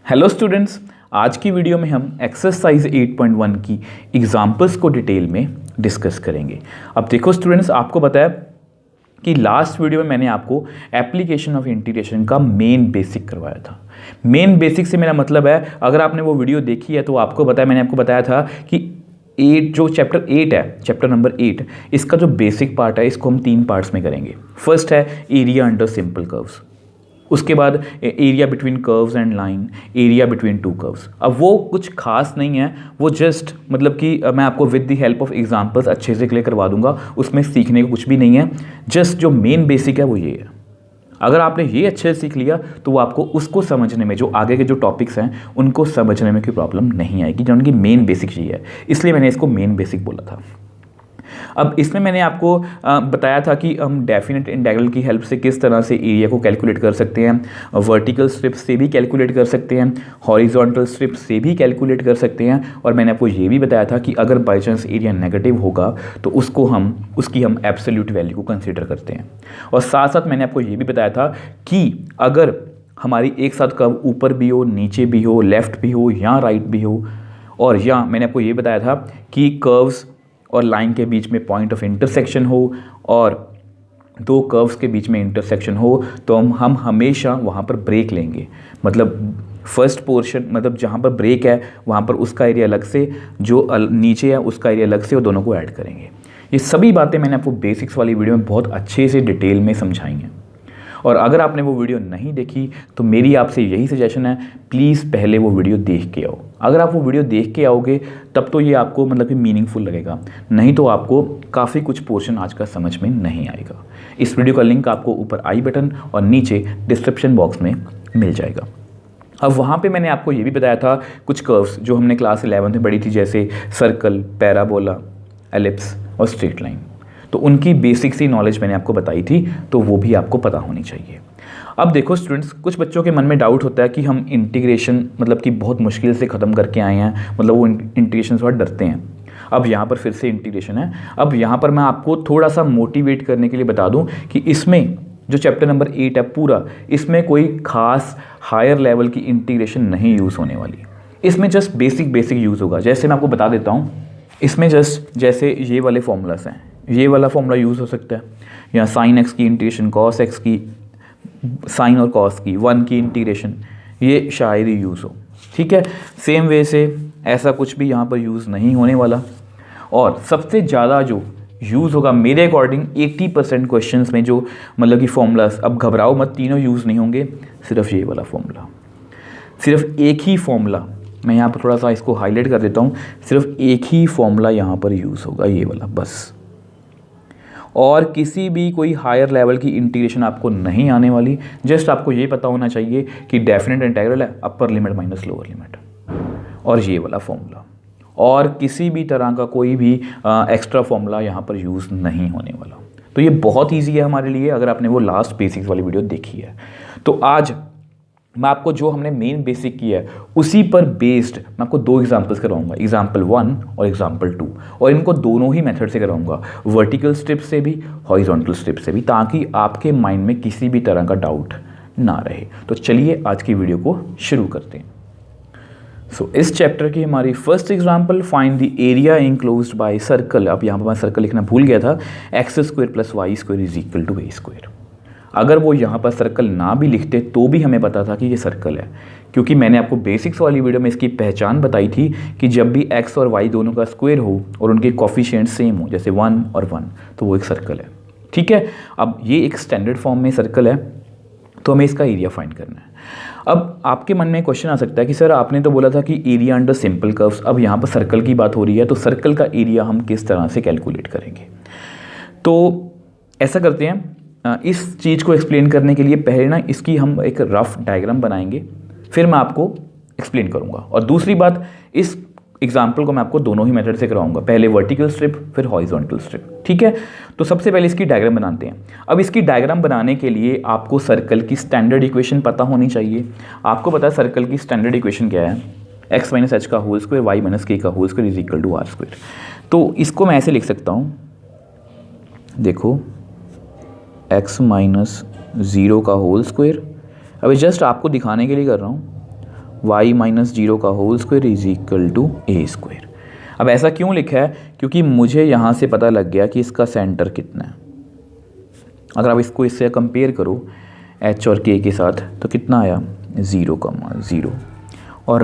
Hello students, आज की video में हम एक्सरसाइज 8.1 की एग्जाम्पल्स को डिटेल में डिस्कस करेंगे। अब देखो स्टूडेंट्स, आपको पता है कि लास्ट वीडियो में मैंने आपको एप्लीकेशन ऑफ इंटीग्रेशन का मेन बेसिक करवाया था। मेन बेसिक से मेरा मतलब है, अगर आपने वो वीडियो देखी है तो आपको पता है, मैंने आपको बताया था कि जो चैप्टर 8 है, चैप्टर नंबर 8, इसका जो बेसिक पार्ट है इसको हम 3 पार्ट्स में करेंगे। फर्स्ट है एरिया अंडर सिंपल कर्व्स, उसके बाद area between curves and line, area between two curves. अब वो कुछ खास नहीं है, वो जस्ट मतलब कि मैं आपको with the help of examples अच्छे से क्लियर करवा दूंगा, उसमें सीखने को कुछ भी नहीं है। जस्ट जो मेन बेसिक है वो ये है। अगर आपने ये अच्छे से सीख लिया तो वो आपको उसको समझने में, जो आगे के जो टॉपिक्स हैं उनको समझने में कोई प्रॉब्लम नहीं आएगी, जो उनकी मेन बेसिक ये है, इसलिए मैंने इसको मेन बेसिक बोला था। अब इसमें मैंने आपको बताया था कि हम डेफिनेट इंटीग्रल की हेल्प से किस तरह से एरिया को कैलकुलेट कर सकते हैं, वर्टिकल स्ट्रिप से भी कैलकुलेट कर सकते हैं, हॉरिजॉन्टल स्ट्रिप से भी कैलकुलेट कर सकते हैं। और मैंने आपको ये भी बताया था कि अगर बाई चांस एरिया नेगेटिव होगा तो उसकी हम एब्सोल्यूट वैल्यू को कंसिडर करते हैं। और साथ साथ मैंने आपको ये भी बताया था कि अगर हमारी एक साथ कर्व ऊपर भी हो, नीचे भी हो, लेफ्ट भी हो या राइट भी हो, और या मैंने आपको ये बताया था कि कर्व्स और लाइन के बीच में पॉइंट ऑफ इंटरसेक्शन हो और दो कर्व्स के बीच में इंटरसेक्शन हो, तो हम हमेशा वहाँ पर ब्रेक लेंगे। मतलब फर्स्ट पोर्शन, मतलब जहाँ पर ब्रेक है वहाँ पर उसका एरिया अलग से, जो नीचे है उसका एरिया अलग से, और दोनों को ऐड करेंगे। ये सभी बातें मैंने आपको बेसिक्स वाली वीडियो में बहुत अच्छे से डिटेल में समझाई हैं। और अगर आपने वो वीडियो नहीं देखी तो मेरी आपसे यही सजेशन है, प्लीज़ पहले वो वीडियो देख के आओ। अगर आप वो वीडियो देख के आओगे तब तो ये आपको मतलब कि मीनिंगफुल लगेगा, नहीं तो आपको काफ़ी कुछ पोर्शन आज का समझ में नहीं आएगा। इस वीडियो का लिंक आपको ऊपर आई बटन और नीचे डिस्क्रिप्शन बॉक्स में मिल जाएगा। अब वहाँ पे मैंने आपको ये भी बताया था कुछ कर्व्स जो हमने क्लास 11 में पढ़ी थी, जैसे सर्कल, पैराबोला, एलिप्स और स्ट्रेट लाइन। तो उनकी बेसिक सी नॉलेज मैंने आपको बताई थी, तो वो भी आपको पता होनी चाहिए। अब देखो स्टूडेंट्स, कुछ बच्चों के मन में डाउट होता है कि हम इंटीग्रेशन मतलब कि बहुत मुश्किल से ख़त्म करके आए हैं, मतलब वो इंटीग्रेशन से बहुत डरते हैं। अब यहाँ पर फिर से इंटीग्रेशन है। अब यहाँ पर मैं आपको थोड़ा सा मोटिवेट करने के लिए बता दूँ कि इसमें जो चैप्टर नंबर 8 है पूरा, इसमें कोई खास हायर लेवल की इंटीग्रेशन नहीं यूज़ होने वाली। इसमें जस्ट बेसिक यूज़ होगा। जैसे मैं आपको बता देता हूँ, इसमें जस्ट जैसे ये वाले फॉर्मूलास हैं, ये वाला फॉर्मूला यूज़ हो सकता है, या साइन एक्स की इंटीग्रेशन, कॉस एक्स की, साइन और कॉस की 1 की इंटीग्रेशन, ये शायद ही यूज़ हो। ठीक है, सेम वे से ऐसा कुछ भी यहाँ पर यूज़ नहीं होने वाला। और सबसे ज़्यादा जो यूज़ होगा मेरे अकॉर्डिंग 80% क्वेश्चंस में, जो मतलब कि फॉर्मूलास, अब घबराओ मत, तीनों यूज़ नहीं होंगे, सिर्फ ये वाला फॉर्मूला, सिर्फ एक ही फॉर्मूला, मैं यहाँ पर थोड़ा सा इसको हाईलाइट कर देता हूँ, सिर्फ एक ही फॉर्मूला यहाँ पर यूज़ होगा, ये वाला बस। और किसी भी कोई हायर लेवल की इंटीग्रेशन आपको नहीं आने वाली। जस्ट आपको ये पता होना चाहिए कि डेफिनेट इंटीग्रल है, अपर लिमिट माइनस लोअर लिमिट, और ये वाला फॉर्मूला, और किसी भी तरह का कोई भी एक्स्ट्रा फॉर्मूला यहाँ पर यूज़ नहीं होने वाला। तो ये बहुत ईजी है हमारे लिए, अगर आपने वो लास्ट बेसिक्स वाली वीडियो देखी है। तो आज मैं आपको जो हमने मेन बेसिक किया है उसी पर बेस्ड मैं आपको 2 एग्जांपल्स करवाऊंगा, एग्जांपल 1 और एग्जांपल 2, और इनको दोनों ही मेथड से करवाऊंगा, वर्टिकल स्ट्रिप से भी, हॉरिजॉन्टल स्ट्रिप से भी, ताकि आपके माइंड में किसी भी तरह का डाउट ना रहे। तो चलिए आज की वीडियो को शुरू करते हैं। सो इस चैप्टर की हमारी first example, find the area enclosed by circle. अब यहाँ पर मैं सर्कल लिखना भूल गया था, x² + y² is equal to a²। अगर वो यहाँ पर सर्कल ना भी लिखते तो भी हमें पता था कि ये सर्कल है, क्योंकि मैंने आपको बेसिक्स वाली वीडियो में इसकी पहचान बताई थी कि जब भी x और y दोनों का स्क्वायर हो और उनके कोफिशिएंट सेम हो, जैसे 1 और 1, तो वो एक सर्कल है। ठीक है, अब ये एक स्टैंडर्ड फॉर्म में सर्कल है, तो हमें इसका एरिया फाइंड करना है। अब आपके मन में क्वेश्चन आ सकता है कि सर आपने तो बोला था कि एरिया अंडर सिंपल कर्व्स, अब यहाँ पर सर्कल की बात हो रही है, तो सर्कल का एरिया हम किस तरह से कैलकुलेट करेंगे? तो ऐसा करते हैं, इस चीज़ को एक्सप्लेन करने के लिए पहले ना इसकी हम एक रफ डायग्राम बनाएंगे, फिर मैं आपको एक्सप्लेन करूँगा। और दूसरी बात, इस एग्जाम्पल को मैं आपको दोनों ही मेथड से कराऊंगा, पहले वर्टिकल स्ट्रिप फिर हॉरिजॉन्टल स्ट्रिप। ठीक है, तो सबसे पहले इसकी डायग्राम बनाते हैं। अब इसकी डायग्राम बनाने के लिए आपको सर्कल की स्टैंडर्ड इक्वेशन पता होनी चाहिए। आपको पता है सर्कल की स्टैंडर्ड इक्वेशन क्या है, x - h का होल स्क्वायर, y - k का whole square is equal to r²। तो इसको मैं ऐसे लिख सकता हूँ, देखो x - 0 का होल स्क्वायर, अभी जस्ट आपको दिखाने के लिए कर रहा हूँ, y माइनस 0 का whole square is equal to A square. अब ऐसा क्यों लिखा है? क्योंकि मुझे यहाँ से पता लग गया कि इसका सेंटर कितना है। अगर आप इसको इससे कंपेयर करो h और k के साथ तो कितना आया 0,0 और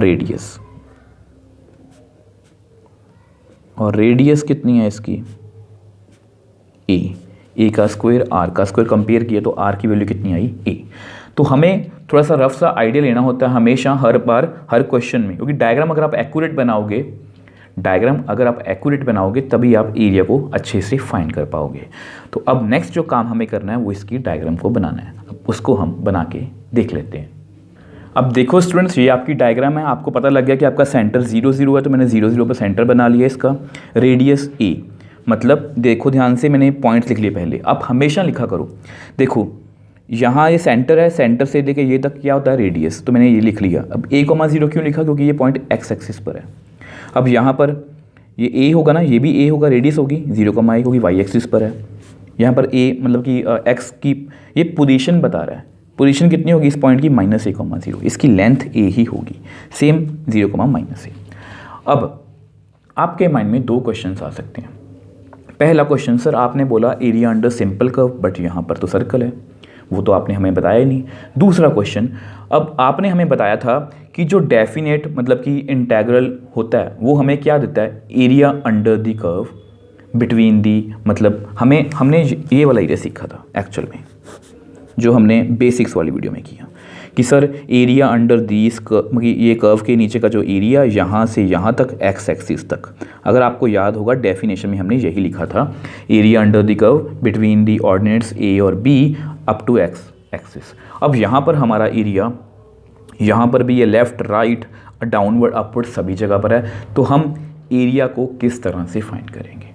रेडियस कितनी है इसकी a का स्क्वायर r का स्क्वायर कंपेयर किया तो r की वैल्यू कितनी आई a। तो हमें थोड़ा सा रफ सा आइडिया लेना होता है हमेशा हर बार हर क्वेश्चन में, क्योंकि डायग्राम अगर आप एक्यूरेट बनाओगे तभी आप एरिया को अच्छे से फाइंड कर पाओगे। तो अब नेक्स्ट जो काम हमें करना है वो इसकी डायग्राम को बनाना है। अब उसको हम बना के देख लेते हैं। अब देखो स्टूडेंट्स, ये आपकी डायग्राम है। आपको पता लग गया कि आपका सेंटर 0 0 है, तो मैंने 0 0 पर सेंटर बना लिया इसका। रेडियस a, मतलब देखो ध्यान से मैंने पॉइंट्स लिख लिए पहले। आप हमेशा लिखा करो, देखो यहाँ ये सेंटर है, सेंटर से लेके ये तक क्या होता है रेडियस, तो मैंने ये लिख लिया। अब a,0 क्यों लिखा? क्योंकि ये पॉइंट x एक्सिस पर है। अब यहाँ पर ये a होगा ना, ये भी a होगा, रेडियस होगी 0,1 होगी, y एक्सिस पर है। यहाँ पर a मतलब कि x की ये पोजीशन बता रहा है, पोजीशन कितनी होगी इस पॉइंट की -a,0, इसकी लेंथ a ही होगी, सेम 0,-a। अब आपके माइंड में दो क्वेश्चंस आ सकते हैं। पहला क्वेश्चन, सर आपने बोला area under simple curve, but यहाँ पर तो सर्कल है, वो तो आपने हमें बताया ही नहीं। दूसरा क्वेश्चन, अब आपने हमें बताया था कि जो डेफिनेट मतलब कि इंटेग्रल होता है वो हमें क्या देता है, area under the curve between the, मतलब हमने ये वाला एरिया सीखा था एक्चुअल में, जो हमने बेसिक्स वाली वीडियो में किया कि sir area under this curve, ये कर्व के नीचे का जो एरिया यहाँ से यहाँ तक x एक्सिस तक। अगर आपको याद होगा डेफिनेशन में हमने यही लिखा था, area under the curve between the ordinates a और b up to x axis. अब यहाँ पर हमारा एरिया, यहाँ पर भी ये लेफ़्ट राइट डाउनवर्ड अपवर्ड सभी जगह पर है, तो हम एरिया को किस तरह से फाइंड करेंगे?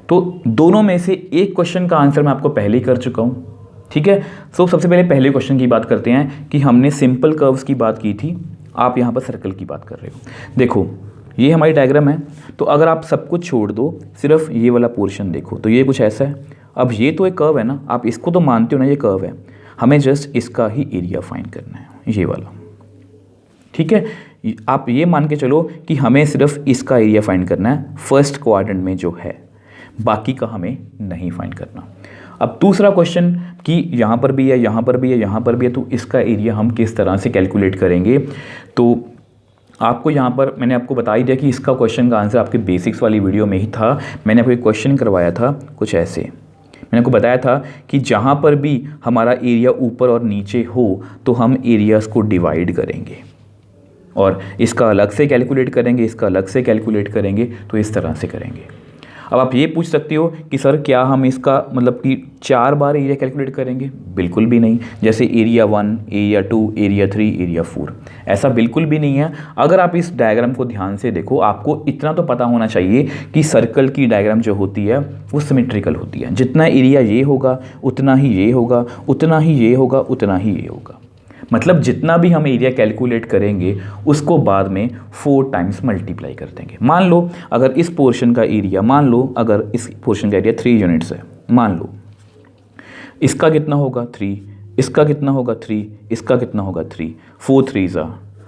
तो दोनों में से एक क्वेश्चन का आंसर मैं आपको पहले ही कर चुका हूँ, ठीक है। सो सबसे पहले पहले क्वेश्चन की बात करते हैं कि हमने सिंपल कर्व्स की बात की थी, आप यहाँ पर सर्कल की बात कर रहे हो। देखो ये हमारी डायग्राम है, तो अगर आप सब कुछ छोड़ दो, सिर्फ ये वाला पोर्शन देखो, तो ये कुछ ऐसा है। अब ये तो एक कर्व है ना, आप इसको तो मानते हो ना ये कर्व है, हमें जस्ट इसका ही एरिया फाइंड करना है, ये वाला, ठीक है। आप ये मान के चलो कि हमें सिर्फ इसका एरिया फाइंड करना है फर्स्ट क्वाड्रेंट में जो है, बाकी का हमें नहीं फाइंड करना। अब दूसरा क्वेश्चन कि यहाँ पर भी है, यहाँ पर भी है, यहाँ पर भी है, तो इसका एरिया हम किस तरह से कैलकुलेट करेंगे? तो आपको यहाँ पर मैंने आपको बता ही दिया कि इसका क्वेश्चन का आंसर आपके बेसिक्स वाली वीडियो में ही था। मैंने आपको एक क्वेश्चन करवाया था कुछ ऐसे, मैंने आपको बताया था कि जहाँ पर भी हमारा एरिया ऊपर और नीचे हो तो हम एरियाज़ को डिवाइड करेंगे और इसका अलग से कैलकुलेट करेंगे, इसका अलग से कैलकुलेट करेंगे, तो इस तरह से करेंगे। अब आप ये पूछ सकते हो कि सर क्या हम इसका मतलब कि 4 बार एरिया कैलकुलेट करेंगे? बिल्कुल भी नहीं। जैसे एरिया 1, एरिया 2, एरिया 3, एरिया 4, ऐसा बिल्कुल भी नहीं है। अगर आप इस डायग्राम को ध्यान से देखो, आपको इतना तो पता होना चाहिए कि सर्कल की डायग्राम जो होती है वो सिमेट्रिकल होती है। जितना एरिया ये होगा उतना ही ये होगा, उतना ही ये होगा, उतना ही ये होगा। मतलब जितना भी हम एरिया कैलकुलेट करेंगे उसको बाद में 4 टाइम्स मल्टीप्लाई कर देंगे। मान लो अगर इस पोर्शन का एरिया, मान लो अगर इस पोर्शन का एरिया 3 यूनिट्स है, मान लो इसका कितना होगा 3, इसका कितना होगा 3, इसका कितना होगा 3, 4 3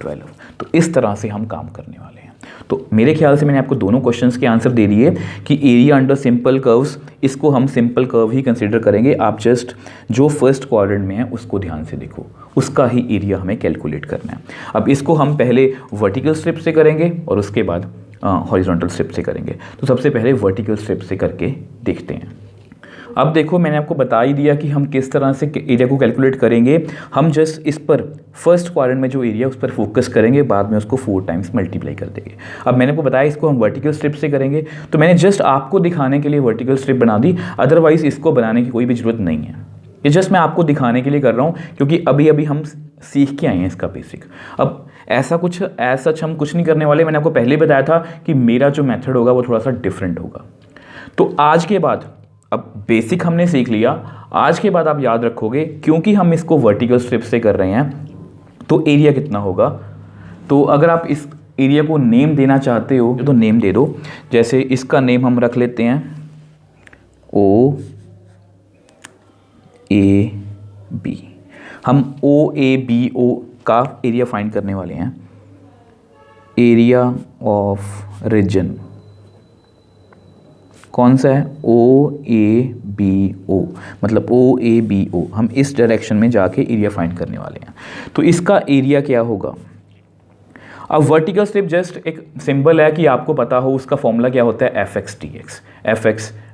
12। तो इस तरह से हम काम करने वाले हैं। तो मेरे ख्याल से मैंने आपको दोनों क्वेश्चंस के आंसर दे दिए कि एरिया अंडर सिंपल कर्व्स, इसको हम सिंपल कर्व ही कंसीडर करेंगे। आप जस्ट जो फर्स्ट क्वाड्रेंट में है उसको ध्यान से देखो, उसका ही एरिया हमें कैलकुलेट करना है। अब इसको हम पहले वर्टिकल स्ट्रिप से करेंगे और उसके बाद हॉरिजॉन्टल स्ट्रिप से करेंगे। तो सबसे पहले वर्टिकल स्ट्रिप से करके देखते हैं। अब देखो मैंने आपको बता ही दिया कि हम किस तरह से एरिया को कैलकुलेट करेंगे। हम जस्ट इस पर फर्स्ट क्वाड्रेंट में जो एरिया उस पर फोकस करेंगे, बाद में उसको 4 टाइम्स मल्टीप्लाई कर देंगे। अब मैंने आपको बताया इसको हम वर्टिकल स्ट्रिप से करेंगे, तो मैंने जस्ट आपको दिखाने के लिए वर्टिकल स्ट्रिप बना दी, अदरवाइज इसको बनाने की कोई भी ज़रूरत नहीं है। ये जस्ट मैं आपको दिखाने के लिए कर रहा हूँ क्योंकि अभी अभी हम सीख के आए हैं इसका बेसिक। अब ऐसा हम कुछ नहीं करने वाले। मैंने आपको पहले बताया था कि मेरा जो मेथड होगा वो थोड़ा सा डिफरेंट होगा। तो आज के बाद, अब बेसिक हमने सीख लिया, आज के बाद आप याद रखोगे क्योंकि हम इसको वर्टिकल स्ट्रिप से कर रहे हैं तो एरिया कितना होगा। तो अगर आप इस एरिया को नेम देना चाहते हो तो नेम दे दो। जैसे इसका नेम हम रख लेते हैं OAB। हम OABO का एरिया फाइंड करने वाले हैं। एरिया ऑफ रीजन कौन सा है, OABO, मतलब OABO, हम इस डायरेक्शन में जाके एरिया फाइंड करने वाले हैं। तो इसका एरिया क्या होगा। अब वर्टिकल स्ट्रिप जस्ट एक सिंबल है कि आपको पता हो उसका फॉर्मूला क्या होता है, fx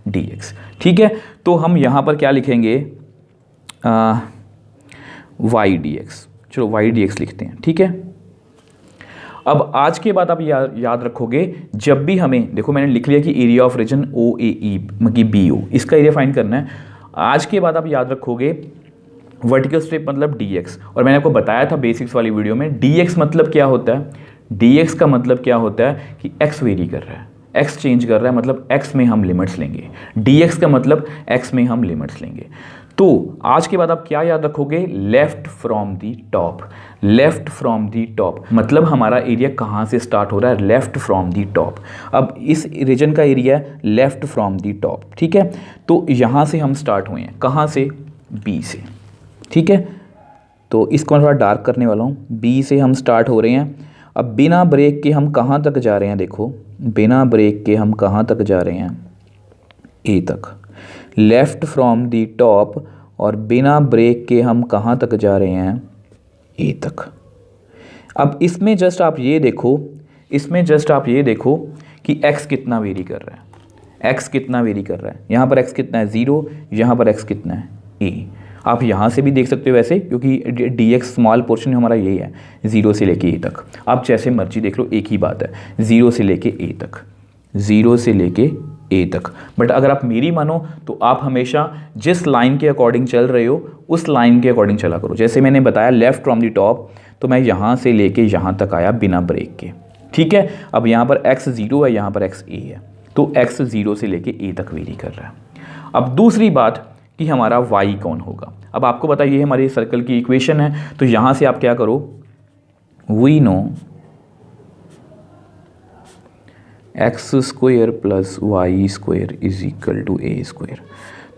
dx, ठीक है। तो हम यहाँ पर क्या लिखेंगे, y dx, चलो y dx लिखते हैं, ठीक है। अब आज के बाद आप याद रखोगे, जब भी हमें, देखो मैंने लिख लिया कि एरिया ऑफ रीजन OAE मतलब BO, इसका एरिया फाइंड करना है। आज के बाद आप याद रखोगे वर्टिकल स्ट्रिप मतलब dx, और मैंने आपको बताया था बेसिक्स वाली वीडियो में dx मतलब क्या होता है, dx का मतलब क्या होता है कि x वेरी कर रहा है, x चेंज कर रहा है, मतलब x में हम लिमिट्स लेंगे, dx का मतलब x में हम लिमिट्स लेंगे। तो आज के बाद आप क्या याद रखोगे, left from the top, left from the top मतलब हमारा एरिया कहाँ से स्टार्ट हो रहा है, लेफ्ट फ्रॉम दी टॉप। अब इस रीजन का एरिया है लेफ्ट फ्रॉम दी टॉप, ठीक है। तो यहाँ से हम स्टार्ट हुए हैं, कहाँ से, B से, ठीक है। तो इसको मैं थोड़ा डार्क करने वाला हूँ, B से हम स्टार्ट हो रहे हैं। अब बिना ब्रेक के हम कहाँ तक जा रहे हैं, देखो बिना ब्रेक के हम कहाँ तक जा रहे हैं, A तक, लेफ़्ट फ्रॉम दी टॉप, और बिना ब्रेक के हम कहाँ तक जा रहे हैं, A तक। अब इसमें जस्ट आप ये देखो, इसमें जस्ट आप ये देखो कि x कितना वेरी कर रहा है, x कितना वेरी कर रहा है, यहाँ पर x कितना है 0, यहाँ पर x कितना है A। आप यहाँ से भी देख सकते हो वैसे, क्योंकि dx स्मॉल पोर्शन हमारा यही है 0 से लेके A तक। आप जैसे मर्जी देख लो, एक ही बात है, 0 से लेके A तक, 0 से लेके A तक। बट अगर आप मेरी मानो तो आप हमेशा जिस लाइन के अकॉर्डिंग चल रहे हो उस लाइन के अकॉर्डिंग चला करो। जैसे मैंने बताया लेफ़्ट फ्रॉम दी टॉप, तो मैं यहाँ से लेके यहाँ तक आया बिना ब्रेक के, ठीक है। अब यहाँ पर x 0 है, यहाँ पर x A है, तो x 0 से लेके A तक वेरी कर रहा है। अब दूसरी बात कि हमारा y कौन होगा। अब आपको पता ये हमारी सर्कल की इक्वेशन है, तो यहाँ से आप क्या करो, we know x square plus Y square is equal to A square.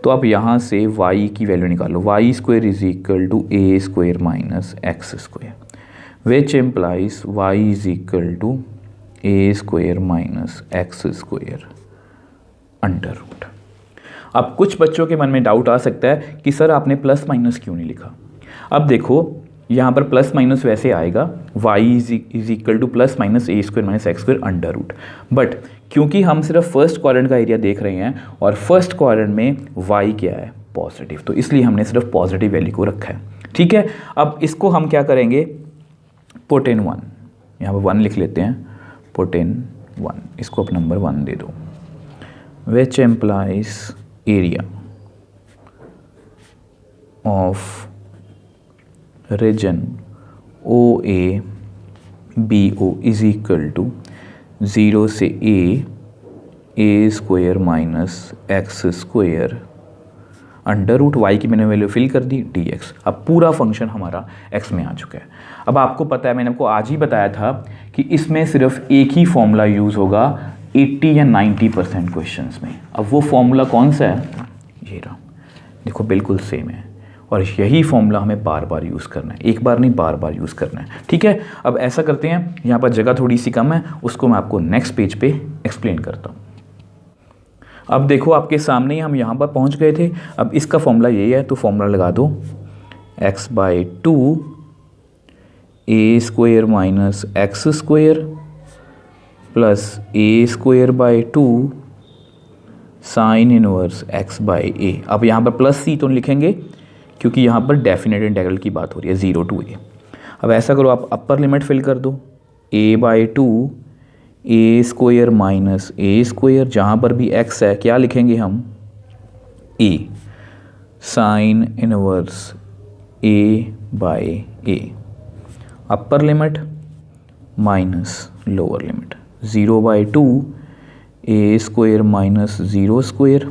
तो आप यहाँ से y की वैल्यू निकालो, Y square is equal to A square minus x square, which implies y is equal to A square minus x square under root. अब कुछ बच्चों के मन में डाउट आ सकता है कि सर आपने प्लस माइनस क्यों नहीं लिखा। अब देखो यहाँ पर प्लस माइनस वैसे आएगा, y is equal to plus minus A square minus x square under root, but क्योंकि हम सिर्फ फर्स्ट क्वाड्रेंट का एरिया देख रहे हैं और फर्स्ट क्वाड्रेंट में y क्या है, पॉजिटिव, तो इसलिए हमने सिर्फ पॉजिटिव वैल्यू को रखा है, ठीक है। अब इसको हम क्या करेंगे, पुट इन 1, यहाँ पर 1 लिख लेते हैं, पुट इन 1, इसको आप नंबर 1 दे दो, which implies area of region OABO is equal to 0 से A square minus x square under root, Y की मैंने वैल्यू फिल कर दी dx। अब पूरा फंक्शन हमारा x में आ चुका है। अब आपको पता है, मैंने आपको आज ही बताया था कि इसमें सिर्फ एक ही फॉर्मूला यूज़ होगा 80 या 90% क्वेश्चंस में। अब वो फॉर्मूला कौन सा है, ये रहा, देखो बिल्कुल सेम है, और यही फॉर्मूला हमें बार बार यूज़ करना है, एक बार नहीं बार बार यूज़ करना है, ठीक है। अब ऐसा करते हैं, यहाँ पर जगह थोड़ी सी कम है, उसको मैं आपको नेक्स्ट पेज पे एक्सप्लेन करता हूँ। अब देखो आपके सामने ही हम यहाँ पर पहुँच गए थे। अब इसका फॉर्मूला यही है, तो फॉर्मूला लगा दो, x/2 A square minus x square plus A square by 2 sine inverse x/a। अब यहाँ पर प्लस c तो लिखेंगे क्योंकि यहाँ पर डेफिनेट इंटीग्रल की बात हो रही है 0 to a। अब ऐसा करो, आप अपर लिमिट फिल कर दो, a/2 A square minus A square, जहाँ पर भी x है क्या लिखेंगे हम, a, sine inverse a/a, upper limit minus lower limit, 0/2 A square minus 0 square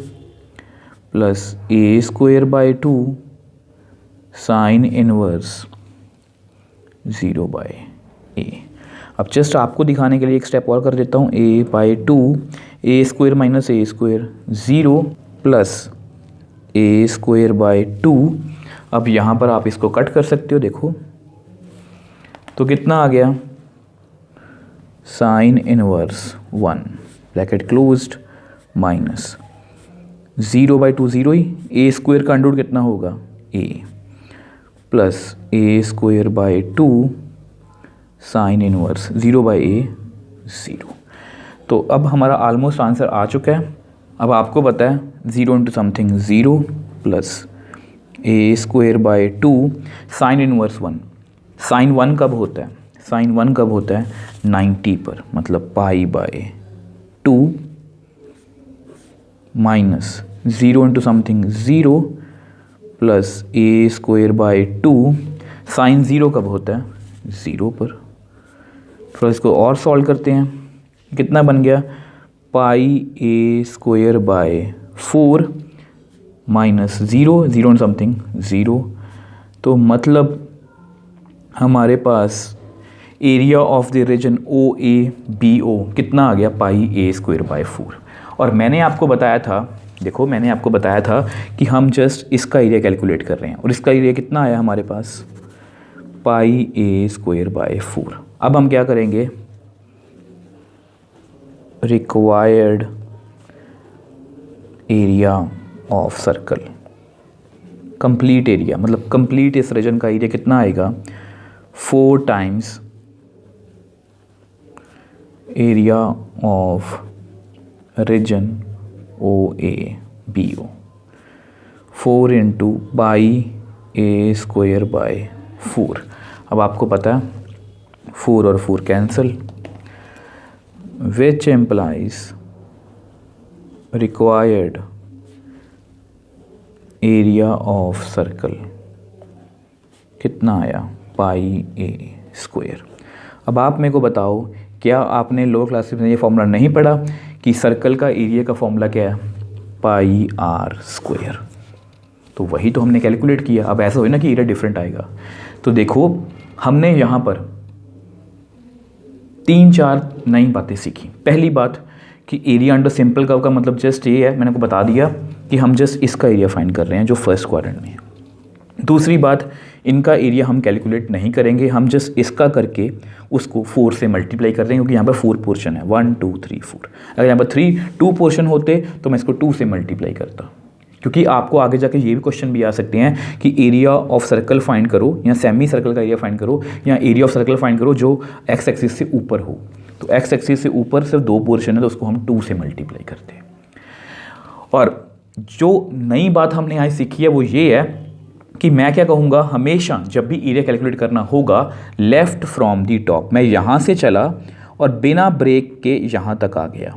plus A square by 2 sine inverse 0/a। अब जस्ट आपको दिखाने के लिए एक स्टेप और कर देता हूँ, a/2 A square minus A square 0 plus A square by 2। अब यहाँ पर आप इसको कट कर सकते हो, देखो तो कितना आ गया, sign inverse 1 bracket closed minus 0/2 0 ही, ए स्क्वायर का अंडर कितना होगा a plus A square by 2 sine inverse 0/a 0। तो अब हमारा ऑलमोस्ट आंसर आ चुका है। अब आपको पता है 0 into something 0 plus A square by 2 sine inverse 1। Sine 1 कब होता है? साइन 1 कब होता है? 90 पर, मतलब π/2 minus 0 into something 0 plus A square by 2 sine 0 कब होता है? 0 पर। फिर इसको और सॉल्व करते हैं, कितना बन गया? πa square by 4 minus 0 0 something 0। तो मतलब हमारे पास area of the region OABO कितना आ गया? πa square by 4। और मैंने आपको बताया था, देखो मैंने आपको बताया था कि हम जस्ट इसका एरिया कैलकुलेट कर रहे हैं और इसका एरिया कितना आया हमारे पास? πa square by 4। अब हम क्या करेंगे? Required area of circle, complete area, मतलब कंप्लीट इस रीजन का एरिया कितना आएगा? 4 times area of region OABO, 4 into πa square by 4। अब आपको पता है 4 और 4 cancel, which implies required area of circle कितना आया? πa square. अब आप मेरे को बताओ, क्या आपने लोअर क्लासेस में ये फॉर्मूला नहीं पढ़ा कि सर्कल का एरिया का फॉर्मूला क्या है? πr square. तो वही तो हमने कैलकुलेट किया। अब ऐसा हो ना कि एरिया डिफरेंट आएगा। तो देखो हमने यहाँ पर 3-4 नई बातें सीखी। पहली बात कि एरिया अंडर सिंपल कर्व का मतलब जस्ट ये है, मैंने आपको बता दिया कि हम जस्ट इसका एरिया फाइंड कर रहे हैं जो फर्स्ट क्वाड्रेंट में है। दूसरी बात, इनका एरिया हम कैलकुलेट नहीं करेंगे, हम जस्ट इसका करके उसको 4 से मल्टीप्लाई कर रहे हैं, क्योंकि यहाँ पर 4 पोर्शन है, 1 2 3 4। अगर यहाँ पर 2 पोर्शन होते तो मैं इसको 2 से मल्टीप्लाई करता, क्योंकि आपको आगे जाके ये भी क्वेश्चन भी आ सकते हैं कि एरिया ऑफ सर्कल फाइंड करो या सेमी सर्कल का एरिया फाइंड करो या एरिया ऑफ सर्कल फाइंड करो जो एक्स एक्सिस से ऊपर हो। तो एक्स एक्सिस से ऊपर सिर्फ 2 पोर्शन है तो उसको हम 2 से मल्टीप्लाई करते हैं। और जो नई बात हमने यहाँ सीखी है वो ये है कि मैं क्या कहूँगा, हमेशा जब भी एरिया कैलकुलेट करना होगा लेफ़्ट फ्रॉम दी टॉप, मैं यहाँ से चला और बिना ब्रेक के यहाँ तक आ गया।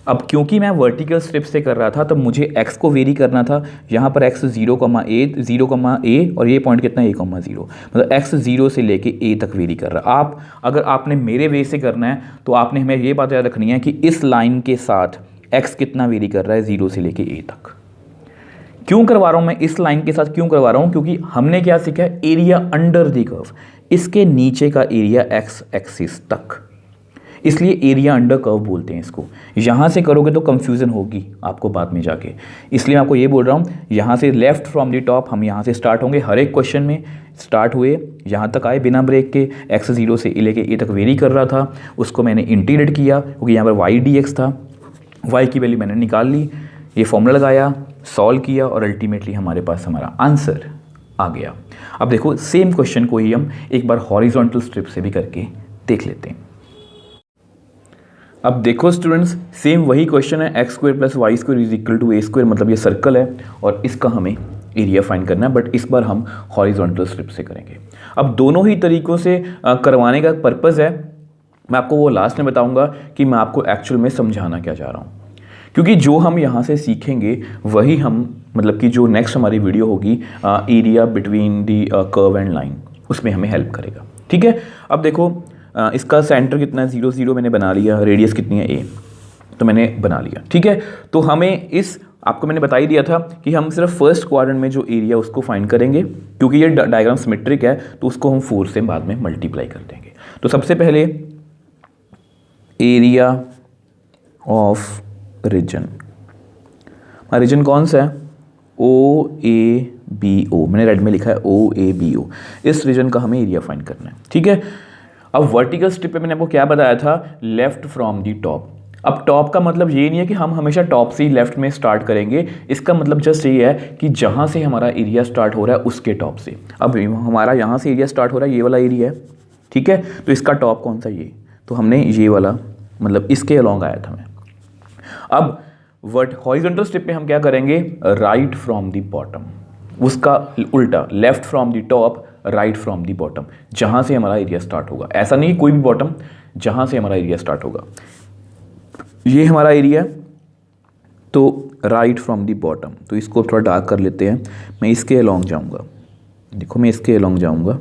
अब क्योंकि मैं वर्टिकल स्ट्रिप से कर रहा था तो मुझे x को वेरी करना था। यहाँ पर x 0,a और ये पॉइंट कितना है? a,0, मतलब x 0 से लेके a तक वेरी कर रहा है। अगर आपने मेरे वे से करना है तो आपने हमें ये बात याद रखनी है कि इस लाइन के साथ x कितना वेरी कर रहा है 0 से लेके a तक। क्यों करवा रहा हूँ मैं इस लाइन के साथ, क्यों करवा रहा हूँ? क्योंकि हमने क्या सीखा है? एरिया अंडर द कर्व, इसके नीचे का एरिया x एक्सिस तक, इसलिए एरिया अंडर कर्व बोलते हैं इसको। यहाँ से करोगे तो कंफ्यूजन होगी आपको बाद में जाके, इसलिए मैं आपको ये बोल रहा हूँ यहाँ से लेफ्ट फ्रॉम दी टॉप हम यहाँ से स्टार्ट होंगे। हर एक क्वेश्चन में स्टार्ट हुए, यहाँ तक आए बिना ब्रेक के, x 0 से लेके a तक वेरी कर रहा था, उसको मैंने इंटीग्रेट किया क्योंकि यहाँ पर y dx था, y की वैल्यू मैंने निकाल ली, ये फॉर्मूला लगाया, सॉल्व किया और अल्टीमेटली हमारे पास हमारा आंसर आ गया। अब देखो सेम क्वेश्चन को ही हम एक बार हॉरिजॉन्टल स्ट्रिप से भी करके देख लेते हैं। अब देखो स्टूडेंट्स, सेम वही क्वेश्चन है, x square plus Y square is equal to a square, मतलब ये सर्कल है और इसका हमें एरिया फाइंड करना है, बट इस बार हम हॉरिजॉन्टल स्ट्रिप से करेंगे। अब दोनों ही तरीक़ों से करवाने का पर्पज़ है, मैं आपको वो लास्ट में बताऊंगा कि मैं आपको एक्चुअल में समझाना क्या चाह रहा हूँ, क्योंकि जो हम यहाँ से सीखेंगे वही हम, मतलब कि जो नेक्स्ट हमारी वीडियो होगी area between the curve and line, उसमें हमें हेल्प करेगा। ठीक है, अब देखो इसका सेंटर कितना है? 0 0 मैंने बना लिया, रेडियस कितनी है? a, तो मैंने बना लिया। ठीक है, तो हमें इस, आपको मैंने बता ही दिया था कि हम सिर्फ फर्स्ट क्वाड्रेंट में जो एरिया उसको फाइंड करेंगे, क्योंकि ये डायग्राम सिमेट्रिक है तो उसको हम 4 से बाद में मल्टीप्लाई कर देंगे। तो सबसे पहले एरिया ऑफ रीजन, रीजन कौन सा है? OABO, मैंने रेड में लिखा है OABO, इस रीजन का हमें एरिया फाइंड करना है। ठीक है, अब वर्टिकल स्ट्रिप पे मैंने आपको क्या बताया था, लेफ्ट फ्रॉम दी टॉप। अब टॉप का मतलब ये नहीं है कि हम हमेशा टॉप से ही लेफ्ट में स्टार्ट करेंगे, इसका मतलब जस्ट ये है कि जहाँ से हमारा एरिया स्टार्ट हो रहा है उसके टॉप से। अब हमारा यहाँ से एरिया स्टार्ट हो रहा है, ये वाला एरिया है, ठीक है, तो इसका टॉप कौन सा, ये, तो हमने ये वाला मतलब इसके अलॉन्ग आया था मैं। अब हॉरिजॉन्टल स्ट्रिप पे हम क्या करेंगे, राइट फ्रॉम द बॉटम, उसका उल्टा, left from the top, right from the bottom, जहाँ से हमारा एरिया स्टार्ट होगा। ऐसा नहीं कोई भी बॉटम, जहाँ से हमारा एरिया स्टार्ट होगा। ये हमारा एरिया है, तो राइट फ्रॉम द बॉटम, तो इसको थोड़ा डार्क कर लेते हैं। मैं इसके अलॉन्ग जाऊँगा, देखो मैं इसके अलॉन्ग जाऊँगा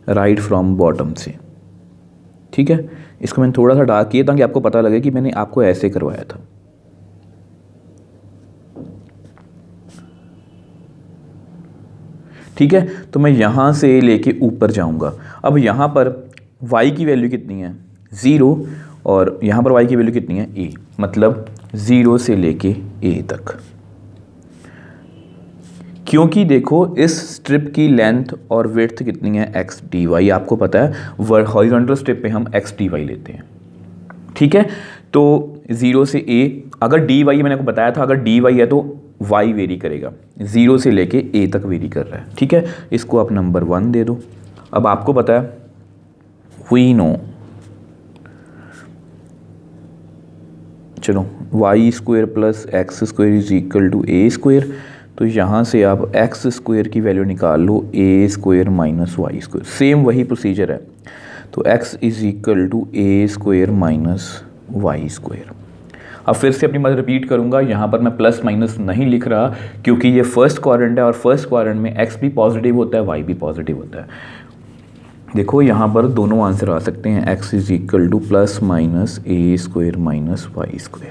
राइट फ्रॉम बॉटम से, ठीक है। इसको मैंने थोड़ा सा डार्क किया ताकि आपको पता लगे कि मैंने आपको ऐसे करवाया था। ठीक है, तो मैं यहाँ से लेके ऊपर जाऊँगा। अब यहाँ पर y की वैल्यू कितनी है, 0, और यहाँ पर y की वैल्यू कितनी है, a, मतलब 0 से लेके a तक। क्योंकि देखो इस स्ट्रिप की लेंथ और विड्थ कितनी है, x dy, आपको पता है हॉरिजॉन्टल स्ट्रिप पे हम x dy लेते हैं, ठीक है। तो 0 से a, अगर dy मैंने आपको बताया था, अगर dy है तो y वेरी करेगा, 0 से लेके a तक वेरी कर रहा है, ठीक है। इसको आप नंबर 1 दे दो। अब आपको पता है वी नो, चलो y² plus x² is equal to a², तो यहाँ से आप x² की वैल्यू निकाल लो, a² माइनस y², सेम वही प्रोसीजर है। तो x is equal to a² minus y²। अब फिर से अपनी बात रिपीट करूँगा, यहाँ पर मैं प्लस माइनस नहीं लिख रहा क्योंकि ये फर्स्ट क्वाड्रेंट है और फर्स्ट क्वाड्रेंट में x भी पॉजिटिव होता है, y भी पॉजिटिव होता है। देखो यहाँ पर दोनों आंसर आ सकते हैं, x is equal to plus minus a² minus y²,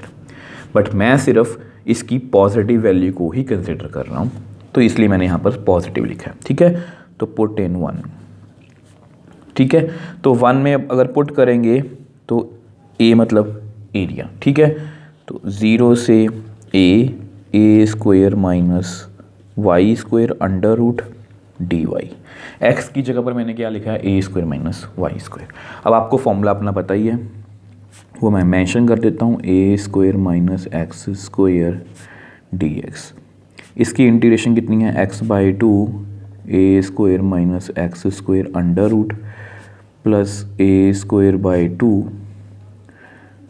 but मैं सिर्फ इसकी पॉजिटिव वैल्यू को ही कंसिडर कर रहा हूँ, तो इसलिए मैंने यहाँ पर पॉजिटिव लिखा है, ठीक है। तो पुट इन 1, ठीक है। तो 1 में अगर पुट करेंगे तो a मतलब एरिया, ठीक है। तो 0 से a² minus y² under root dy, x की जगह पर मैंने क्या लिखा है, a² माइनस y²। अब आपको फॉर्मूला अपना पता ही है, वो मैं मेंशन कर देता हूँ, a² माइनस x² dx। इसकी इंटीग्रेशन कितनी है, x/2 a² minus x² under root plus a²/2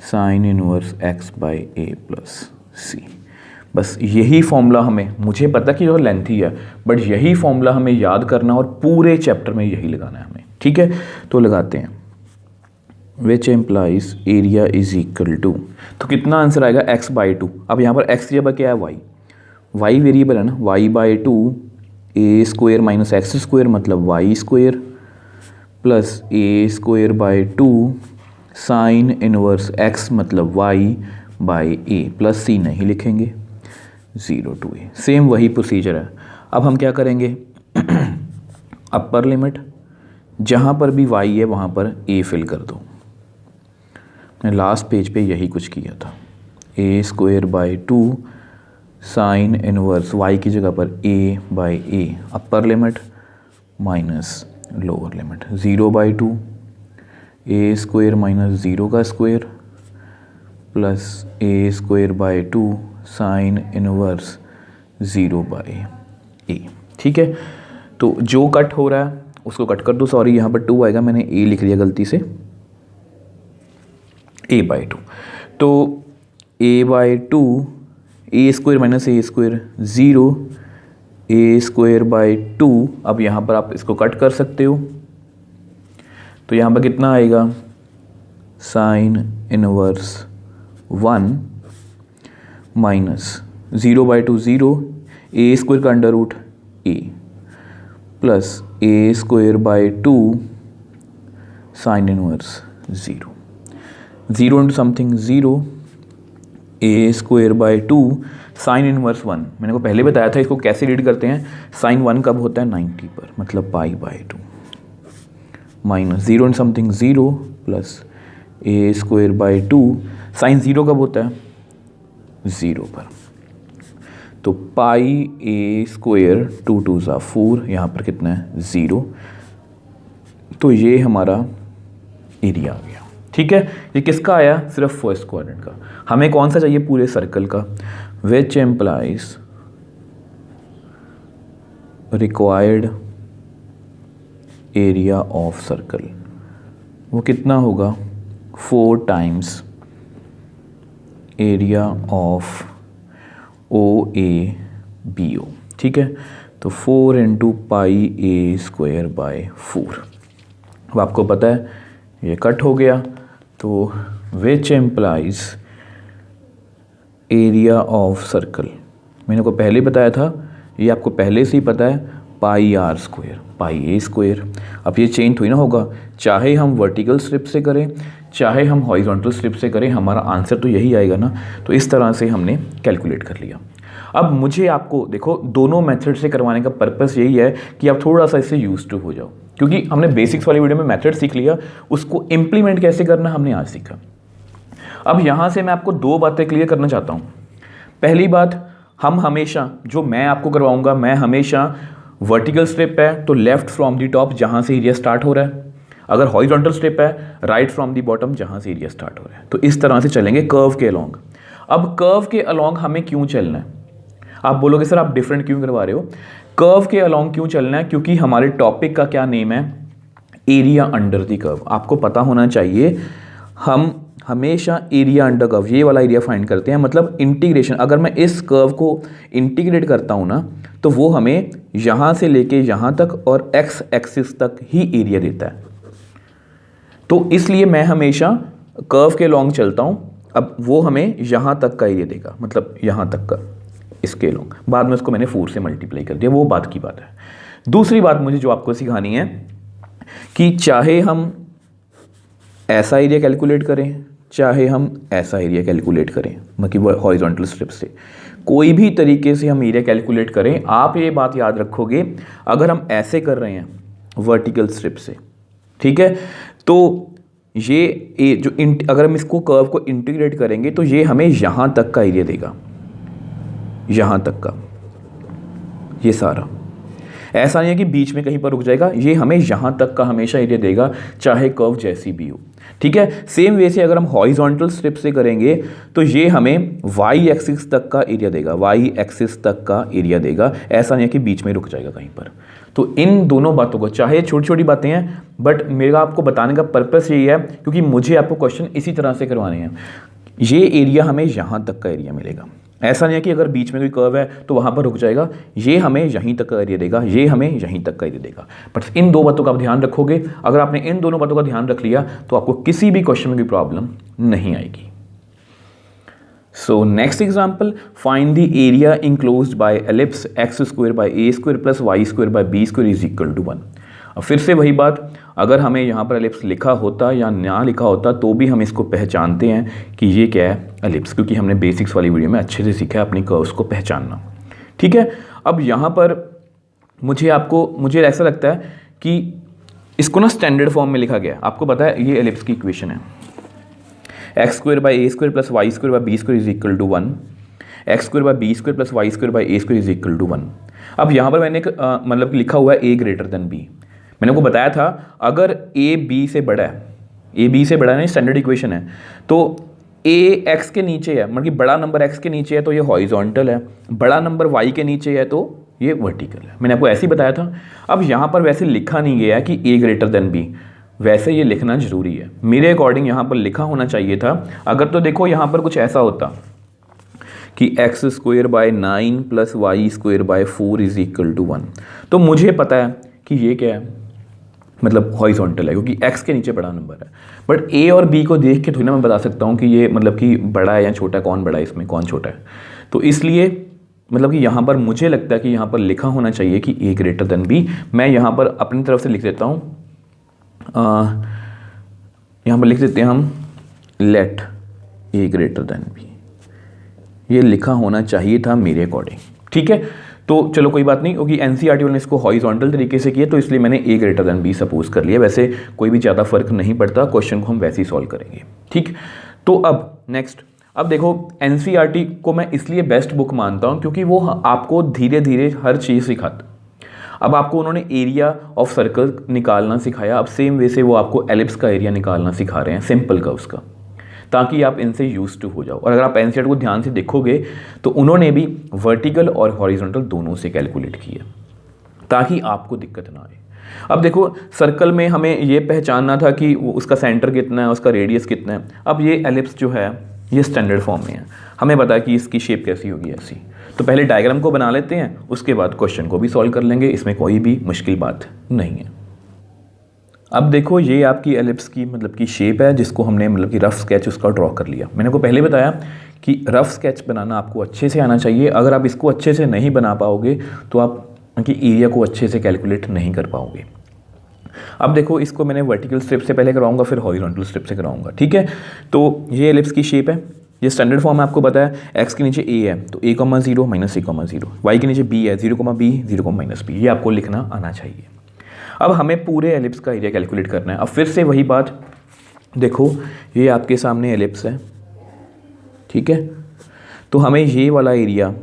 sine inverse x/a plus c। बस यही फॉर्मूला हमें, मुझे पता कि जो लेंथी है, बट यही फॉर्मूला हमें याद करना और पूरे चैप्टर में यही लगाना है हमें, ठीक है। तो लगाते हैं, which implies area is equal to, तो कितना आंसर आएगा, x/2। अब यहाँ पर x की जगह क्या है, y वेरिएबल है ना, y/2 a² माइनस x² मतलब y² plus a²/2 sine inverse x मतलब y/a प्लस c नहीं लिखेंगे, 0 to a, सेम वही प्रोसीजर है। अब हम क्या करेंगे, अपर लिमिट, जहाँ पर भी y है वहाँ पर a फिल कर दो। मैंने लास्ट पेज पे यही कुछ किया था, a²/2 साइन इनवर्स y की जगह पर a/a, अपर limit minus lower limit, 0/2 a² minus 0 का square plus a²/2 sine inverse 0/a, ठीक है। तो जो कट हो रहा है उसको कट कर दो, सॉरी यहाँ पर 2 आएगा, मैंने a लिख दिया गलती से, a/2। तो a/2 a² minus a² 0, a²/2, अब यहाँ पर आप इसको कट कर सकते हो, तो यहाँ पर कितना आएगा, साइन इनवर्स 1 माइनस 0/2 0, a² का under root a plus a²/2 sine inverse 0, 0 into something 0, a²/2 sine inverse 1। मैंने को पहले बताया था इसको कैसे रीड करते हैं, साइन 1 कब होता है, 90 पर, मतलब π/2 minus 0 into something 0 plus a²/2 sine 0 कब होता है, 0 पर, तो πa², 2 2 4, यहाँ पर कितना है 0, तो ये हमारा एरिया आ गया। ठीक है, ये किसका आया? सिर्फ फर्स्ट क्वाड्रेंट का। हमें कौन सा चाहिए? पूरे सर्कल का। विच implies required area of circle, वो कितना होगा? 4 टाइम्स एरिया ऑफ OABO। ठीक है, तो 4 × πa²/4। अब आपको पता है ये कट हो गया, तो which implies area of circle, मैंने आपको पहले बताया था, ये आपको पहले से ही पता है, πr², πa²। अब ये चेंज थोड़ी ना होगा, चाहे हम वर्टिकल स्ट्रिप से करें चाहे हम हॉरिजॉन्टल स्ट्रिप से करें, हमारा आंसर तो यही आएगा ना। तो इस तरह से हमने कैलकुलेट कर लिया। अब मुझे आपको देखो दोनों मेथड से करवाने का पर्पस यही है कि आप थोड़ा सा इससे यूज टू हो जाओ, क्योंकि हमने बेसिक्स वाली वीडियो में मेथड सीख लिया, उसको इम्प्लीमेंट कैसे करना हमने आज सीखा। अब यहाँ से मैं आपको 2 बातें क्लियर करना चाहता हूँ। पहली बात, हम हमेशा, जो मैं आपको करवाऊँगा, मैं हमेशा वर्टिकल स्ट्रिप है तो लेफ्ट फ्रॉम दी टॉप जहाँ से एरिया स्टार्ट हो रहा है, अगर हॉरिजॉन्टल स्ट्रिप है राइट फ्रॉम दी बॉटम जहाँ से एरिया स्टार्ट हो रहा है। तो इस तरह से चलेंगे कर्व के अलोंग। अब कर्व के अलोंग हमें क्यों चलना है? आप बोलोगे सर आप डिफरेंट क्यों करवा रहे हो? कर्व के अलोंग क्यों चलना है? क्योंकि हमारे टॉपिक का क्या नेम है? Area under the curve. आपको पता होना चाहिए हम हमेशा एरिया अंडर कर्व, ये वाला एरिया फाइंड करते हैं, मतलब इंटीग्रेशन। अगर मैं इस कर्व को इंटीग्रेट करता हूँ ना, तो वो हमें यहाँ से लेके यहाँ तक और एक्स एक्सिस तक ही एरिया देता है। तो इसलिए मैं हमेशा कर्व के लॉन्ग चलता हूँ। अब वो हमें यहाँ तक का एरिया देगा, मतलब यहाँ तक का, इसके लॉन्ग। बाद में उसको मैंने 4 से मल्टीप्लाई कर दिया, वो बात की बात है। दूसरी बात मुझे जो आपको सिखानी है कि चाहे हम ऐसा एरिया कैलकुलेट करें चाहे हम ऐसा एरिया कैलकुलेट करें, मतलब हॉरिजॉन्टल स्ट्रिप से, कोई भी तरीके से हम एरिया कैलकुलेट करें, आप ये बात याद रखोगे, अगर हम ऐसे कर रहे हैं वर्टिकल स्ट्रिप से, ठीक है, तो ये जो अगर हम इसको कर्व को इंटीग्रेट करेंगे तो ये हमें यहाँ तक का एरिया देगा, यहाँ तक का, ये सारा। ऐसा नहीं है कि बीच में कहीं पर रुक जाएगा, ये हमें यहाँ तक का हमेशा एरिया देगा, चाहे कर्व जैसी भी हो। ठीक है, सेम वे से अगर हम हॉरिजॉन्टल स्ट्रिप से करेंगे तो ये हमें वाई एक्सिस तक का एरिया देगा, वाई एक्सिस तक का एरिया देगा। ऐसा नहीं है कि बीच में रुक जाएगा कहीं पर। तो इन दोनों बातों को, चाहे छोटी छोटी बातें हैं, बट मेरा आपको बताने का पर्पस यही है क्योंकि मुझे आपको क्वेश्चन इसी तरह से करवाने हैं। ये एरिया हमें यहाँ तक का एरिया मिलेगा। ऐसा नहीं है कि अगर बीच में कोई कर्व है तो वहाँ पर रुक जाएगा, ये हमें यहीं तक का एरिया देगा, ये हमें यहीं तक का एरिया देगा। बट इन 2 बातों का आप ध्यान रखोगे, अगर आपने इन दोनों बातों का ध्यान रख लिया तो आपको किसी भी क्वेश्चन में कोई प्रॉब्लम नहीं आएगी। So next example, find the area enclosed by ellipse x² by a² plus y² by b² is equal to 1। अब फिर से वही बात, अगर हमें यहाँ पर एलिप्स लिखा होता या ना लिखा होता तो भी हम इसको पहचानते हैं कि ये क्या है, एलिप्स, क्योंकि हमने बेसिक्स वाली वीडियो में अच्छे से सीखा है अपनी कर्व्स को पहचानना। ठीक है, अब यहाँ पर मुझे ऐसा लगता है कि इसको ना स्टैंडर्ड फॉर्म में लिखा गया है। आपको पता है ये एलिप्स की इक्वेशन है, x² by a² plus y² by b² is equal to 1, x² by b² plus y² by a² is equal to 1। अब यहाँ पर मैंने मतलब लिखा हुआ है a ग्रेटर देन b। मैंने आपको बताया था अगर a b से बड़ा है, a b से बड़ा है, स्टैंडर्ड इक्वेशन है, तो a x के नीचे है, मतलब कि बड़ा नंबर x के नीचे है तो ये हॉरिजॉन्टल है, बड़ा नंबर y के नीचे है तो ये वर्टिकल है। मैंने आपको ऐसे ही बताया था। अब यहाँ पर वैसे लिखा नहीं गया है कि a ग्रेटर देन b, वैसे ये लिखना जरूरी है। मेरे अकॉर्डिंग यहाँ पर लिखा होना चाहिए था। अगर तो देखो यहाँ पर कुछ ऐसा होता कि x² by 9 plus y² by 4 is equal to 1, तो मुझे पता है कि ये क्या है, मतलब हॉरिजॉन्टल है क्योंकि x के नीचे बड़ा नंबर है। बट a और b को देख के थोड़ी ना मैं बता सकता हूँ कि ये मतलब कि बड़ा है या छोटा है, कौन बड़ा है इसमें कौन छोटा है। तो इसलिए मतलब कि यहाँ पर मुझे लगता है कि यहाँ पर लिखा होना चाहिए कि a ग्रेटर देन b। मैं यहाँ पर अपनी तरफ से लिख देता हूँ, यहाँ पर लिख देते हैं हम let a greater than b। ये लिखा होना चाहिए था मेरे अकॉर्डिंग। ठीक है, तो चलो कोई बात नहीं, क्योंकि एनसीईआरटी ने इसको हॉरिजॉन्टल तरीके से किया तो इसलिए मैंने a greater than b suppose कर लिया। वैसे कोई भी ज़्यादा फर्क नहीं पड़ता, क्वेश्चन को हम वैसे ही सॉल्व करेंगे। ठीक, तो अब नेक्स्ट, अब देखो एनसीईआरटी को मैं इसलिए बेस्ट बुक मानता हूँ क्योंकि वो आपको धीरे धीरे हर चीज़ सिखाता। अब आपको उन्होंने एरिया ऑफ सर्कल निकालना सिखाया, अब सेम वे से वो आपको एलिप्स का एरिया निकालना सिखा रहे हैं, सिंपल कर्व्स का, ताकि आप इनसे यूज टू हो जाओ। और अगर आप एनसीईआरटी को ध्यान से देखोगे तो उन्होंने भी वर्टिकल और हॉरिजॉन्टल दोनों से कैलकुलेट किया, ताकि आपको दिक्कत ना आए। अब देखो सर्कल में हमें ये पहचानना था कि उसका सेंटर कितना है, उसका रेडियस कितना है। अब ये एलिप्स जो है ये स्टैंडर्ड फॉर्म में है, हमें पता है कि इसकी शेप कैसी होगी, ऐसी। तो पहले डायग्राम को बना लेते हैं, उसके बाद क्वेश्चन को भी सॉल्व कर लेंगे, इसमें कोई भी मुश्किल बात नहीं है। अब देखो ये आपकी एलिप्स की मतलब की शेप है, जिसको हमने मतलब कि रफ स्केच उसका ड्रॉ कर लिया। मैंने को पहले बताया कि रफ स्केच बनाना आपको अच्छे से आना चाहिए। अगर आप इसको अच्छे से नहीं बना पाओगे तो आप कि एरिया को अच्छे से कैलकुलेट नहीं कर पाओगे। अब देखो इसको मैंने वर्टिकल स्ट्रिप से पहले कराऊंगा, फिर हॉरिजॉन्टल स्ट्रिप से कराऊंगा, ठीक है। तो ये एलिप्स की शेप है, ये स्टैंडर्ड फॉर्म है, आपको पता है एक्स के नीचे ए है तो a, 0 माइनस a, 0, वाई के नीचे b है 0, b 0, माइनस b, ये आपको लिखना आना चाहिए। अब हमें पूरे एलिप्स का एरिया कैलकुलेट करना है। अब फिर से वही बात, देखो ये आपके सामने एलिप्स है, ठीक है। तो हमें ये वाला एरिया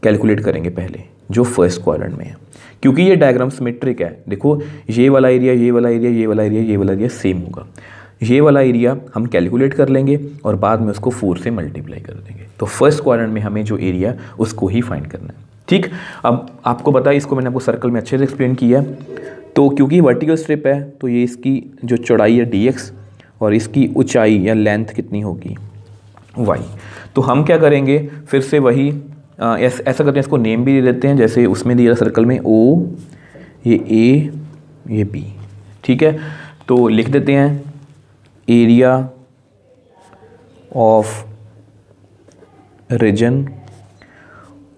कैलकुलेट करेंगे पहले, जो फर्स्ट क्वाड्रेंट में है, क्योंकि ये डायग्राम सिमेट्रिक है। देखो ये वाला एरिया, ये वाला एरिया, ये वाला एरिया, ये वाला एरिया सेम होगा। ये वाला एरिया हम कैलकुलेट कर लेंगे और बाद में उसको 4 से मल्टीप्लाई कर देंगे। तो फर्स्ट क्वाड्रेंट में हमें जो एरिया उसको ही फाइंड करना है, ठीक। अब आपको पता है, इसको मैंने आपको सर्कल में अच्छे से एक्सप्लेन किया है। तो क्योंकि वर्टिकल स्ट्रिप है तो ये इसकी जो चौड़ाई है dx और इसकी ऊंचाई या लेंथ कितनी होगी y। तो हम क्या करेंगे, फिर से वही ऐसा करते हैं, इसको नेम भी दे देते हैं, जैसे उसमें दिया सर्कल में O, ये A, ये B, ठीक है। तो लिख देते हैं एरिया ऑफ रीजन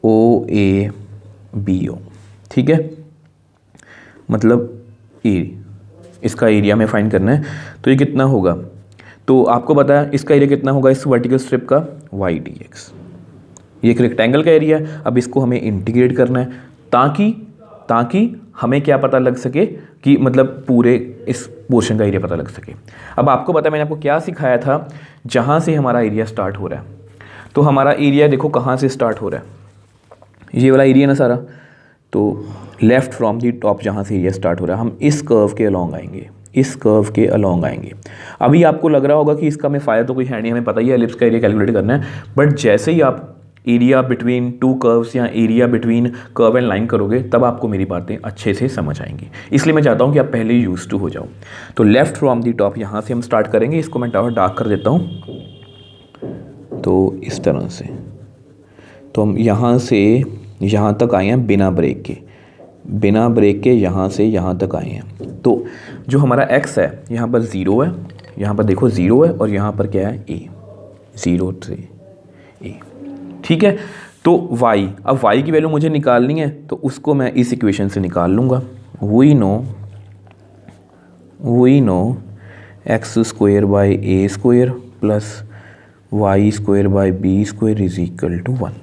OABO, ठीक है। मतलब ए, इसका एरिया में फाइंड करना है। तो ये कितना होगा, तो आपको पता है इसका एरिया कितना होगा इस वर्टिकल स्ट्रिप का, y dx। ये एक रेक्टेंगल का एरिया है। अब इसको हमें इंटीग्रेट करना है ताकि हमें क्या पता लग सके कि मतलब पूरे इस पोर्शन का एरिया पता लग सके। अब आपको पता है मैंने आपको क्या सिखाया था, जहाँ से हमारा एरिया स्टार्ट हो रहा है। तो हमारा एरिया देखो कहाँ से स्टार्ट हो रहा है, ये वाला एरिया ना सारा, तो लेफ़्ट फ्रॉम दी टॉप जहाँ से एरिया स्टार्ट हो रहा है, हम इस कर्व के अलॉन्ग आएंगे, इस कर्व के अलॉन्ग आएंगे। अभी आपको लग रहा होगा कि इसका में फ़ायदा तो कोई है नहीं, हमें पता ही है एलिप्स का एरिया कैलकुलेट करना है। बट जैसे ही आप एरिया बिटवीन टू कर्व्स या area between curve and line करोगे, तब आपको मेरी बातें अच्छे से समझ आएंगी। इसलिए मैं चाहता हूँ कि आप पहले यूज टू हो जाओ। तो लेफ़्ट फ्रॉम दी टॉप यहाँ से हम स्टार्ट करेंगे, इसको मैं डार्क कर देता हूँ। तो इस तरह से तो हम यहाँ से यहाँ तक आए हैं बिना ब्रेक के यहाँ से यहाँ तक आए हैं। तो जो हमारा x है यहाँ पर 0 है, यहाँ पर देखो 0 है, और यहाँ पर क्या है a, 0 से a, ठीक है। तो y, अब y की वैल्यू मुझे निकालनी है, तो उसको मैं इस इक्वेशन से निकाल लूँगा। We know x square by A square plus Y square by b square is equal to 1,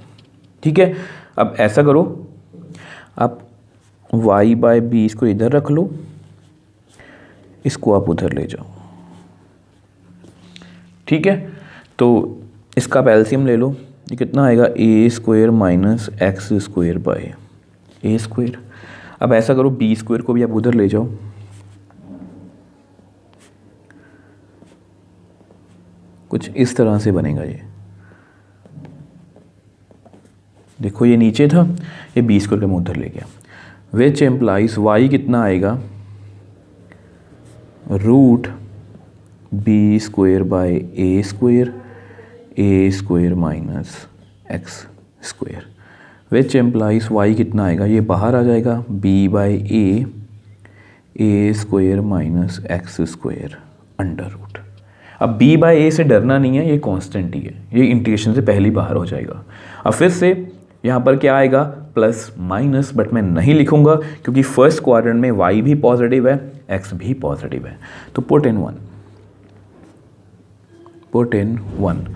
ठीक है। अब ऐसा करो, आप y बाई बी इसको इधर रख लो, इसको आप उधर ले जाओ, ठीक है। तो इसका आप एलसीएम ले लो, ये कितना आएगा, A square minus x square by A square. अब ऐसा करो, बी स्क्वायर को भी आप उधर ले जाओ, कुछ इस तरह से बनेगा। ये देखो ये नीचे था, ये बी स्क्वायर का मैं उधर ले गया, विच एम्प्लाइज वाई कितना आएगा, root b square by A square minus x square, which implies y कितना आएगा, ये बाहर आ जाएगा, b by A square minus x square under root. अब b बाई ए से डरना नहीं है, ये कांस्टेंट ही है, ये इंटीग्रेशन से पहले ही बाहर हो जाएगा। अब फिर से यहाँ पर क्या आएगा, प्लस माइनस, बट मैं नहीं लिखूँगा क्योंकि फर्स्ट क्वाड्रेंट में y भी पॉजिटिव है, x भी पॉजिटिव है। तो पुट इन 1,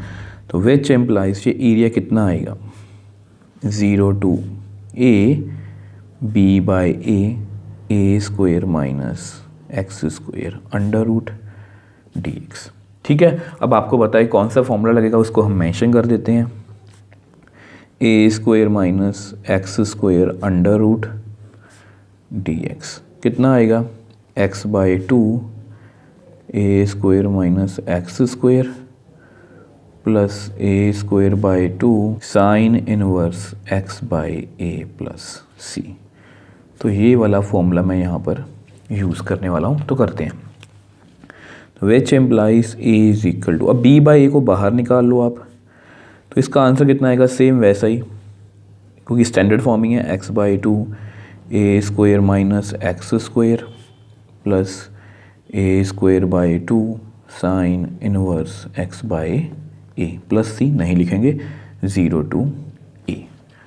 तो विच एम्प्लाइज ये एरिया कितना आएगा, 0 to a b by A square minus x square under root dx, ठीक है। अब आपको बताए कौन सा फॉर्मूला लगेगा, उसको हम मेंशन कर देते हैं, A square minus x square under root dx कितना आएगा x/2 a square minus x square plus a²/2 sine inverse x/a plus c। तो ये वाला फॉर्मूला मैं यहाँ पर यूज़ करने वाला हूँ, तो करते हैं। तो which implies a is equal to, अब b/a को बाहर निकाल लो आप, तो इसका आंसर कितना आएगा, सेम वैसा ही, क्योंकि स्टैंडर्ड फॉर्म ही है, x/2 a² minus x square plus a²/2 sine inverse x/a plus c, नहीं लिखेंगे 0 to a।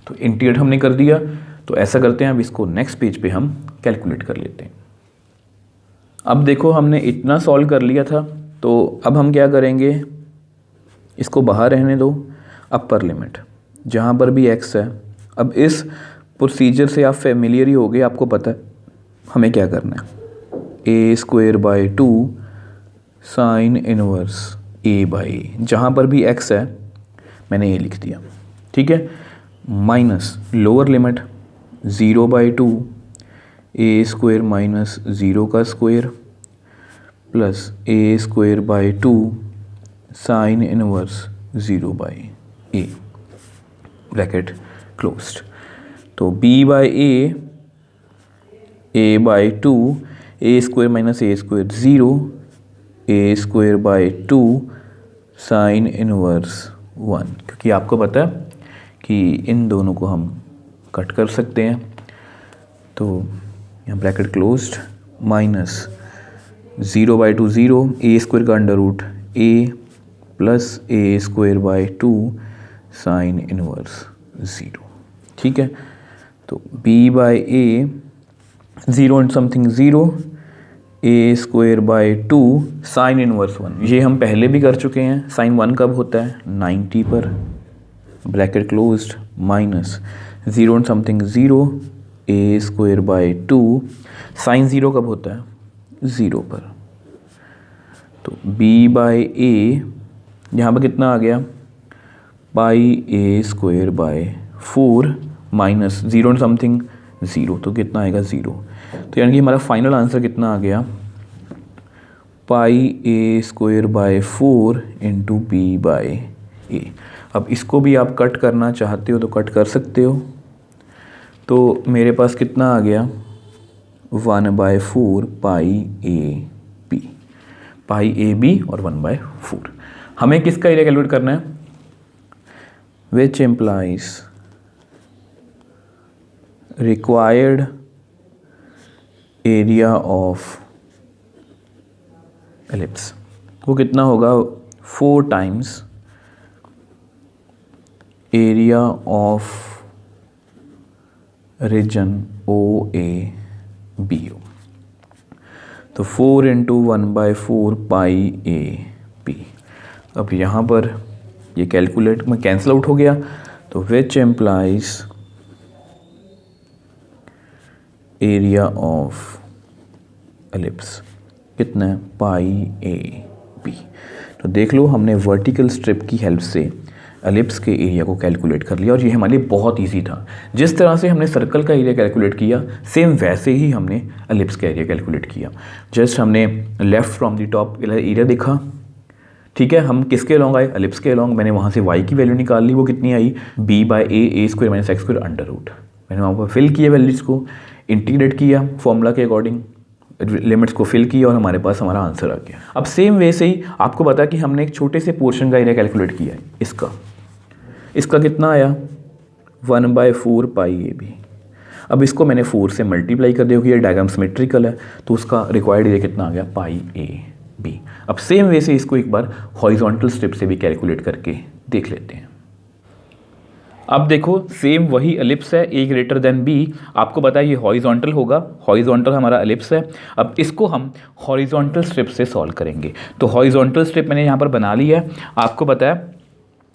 तो इंटीग्रेट हमने कर दिया। तो ऐसा करते हैं, अब इसको नेक्स्ट पेज पे हम कैलकुलेट कर लेते हैं। अब देखो हमने इतना सॉल्व कर लिया था, तो अब हम क्या करेंगे, इसको बाहर रहने दो, अपर लिमिट जहाँ पर भी x है। अब इस प्रोसीजर से आप फेमिलियर ही हो गए, आपको पता है हमें क्या करना है, a²/2 साइन इनवर्स a/a, जहाँ पर भी x है मैंने ये लिख दिया, ठीक है, minus lower limit 0/2 a² minus 0 का square plus a²/2 sine inverse 0/a bracket closed. तो b/a a/2 a² minus a² 0 a²/2 sine inverse 1, क्योंकि आपको पता है कि इन दोनों को हम कट कर सकते हैं। तो यहाँ ब्रैकेट क्लोज्ड माइनस 0/2 0 a² का under root a plus a²/2 sine inverse 0, ठीक है। तो b/a 0 and something 0 a²/2 sine inverse 1, ये हम पहले भी कर चुके हैं। साइन 1 कब होता है, 90 पर, bracket closed minus 0 and something 0 a²/2 sine 0 कब होता है, 0 पर। तो b/a यहाँ पर कितना आ गया, πa² माइनस 0 एंड समथिंग 0, तो कितना आएगा 0। तो यानी कि हमारा फाइनल आंसर कितना आ गया, πa² इंटू b/a। अब इसको भी आप कट करना चाहते हो तो कट कर सकते हो। तो मेरे पास कितना आ गया, 1/4 πab, πab और 1/4। हमें किसका एरिया कैलकुलेट करना है, which implies required area of ellipse, वो कितना होगा, 4 times area of region OABO। तो 4 इंटू 1/4 πab। अब यहाँ पर ये कैलकुलेट में कैंसिल आउट हो गया। तो which implies area of ellipse कितना है, πab। तो देख लो हमने वर्टिकल स्ट्रिप की हेल्प से एलिप्स के एरिया को कैलकुलेट कर लिया, और ये हमारे लिए बहुत इजी था। जिस तरह से हमने सर्कल का एरिया कैलकुलेट किया, सेम वैसे ही हमने एलिप्स का एरिया कैलकुलेट किया। जस्ट हमने left from the top area देखा, ठीक है, हम किसके अलॉन्ग आए, एलिप्स के अलॉन्ग। मैंने वहाँ से y की वैल्यू निकाल ली, वो कितनी आई, b/a a² minus x² under root. मैंने वहाँ पर फिल किया वैल्यूज़ को, इंटीग्रेट किया फॉर्मूला के अकॉर्डिंग, लिमिट्स को फिल किया और हमारे पास हमारा आंसर आ गया। अब सेम वे से ही आपको पता कि हमने एक छोटे से पोर्शन का एरिया कैलकुलेट किया है, इसका कितना आया, 1/4 πab। अब इसको मैंने 4 से मल्टीप्लाई कर दिया, क्योंकि ये डायग्राम सिमेट्रिकल है, तो उसका रिक्वायर्ड एरिया कितना आ गया, πab। अब सेम वे से इसको एक बार हॉरिजॉन्टल स्ट्रिप से भी कैलकुलेट करके देख लेते हैं। अब देखो सेम वही एलिप्स है, a ग्रेटर देन b। आपको पता है ये हॉरिजॉन्टल होगा, हॉरिजॉन्टल हमारा एलिप्स है। अब इसको हम हॉरिजॉन्टल स्ट्रिप से सॉल्व करेंगे। तो हॉरिजॉन्टल स्ट्रिप मैंने यहाँ पर बना ली है। आपको पता है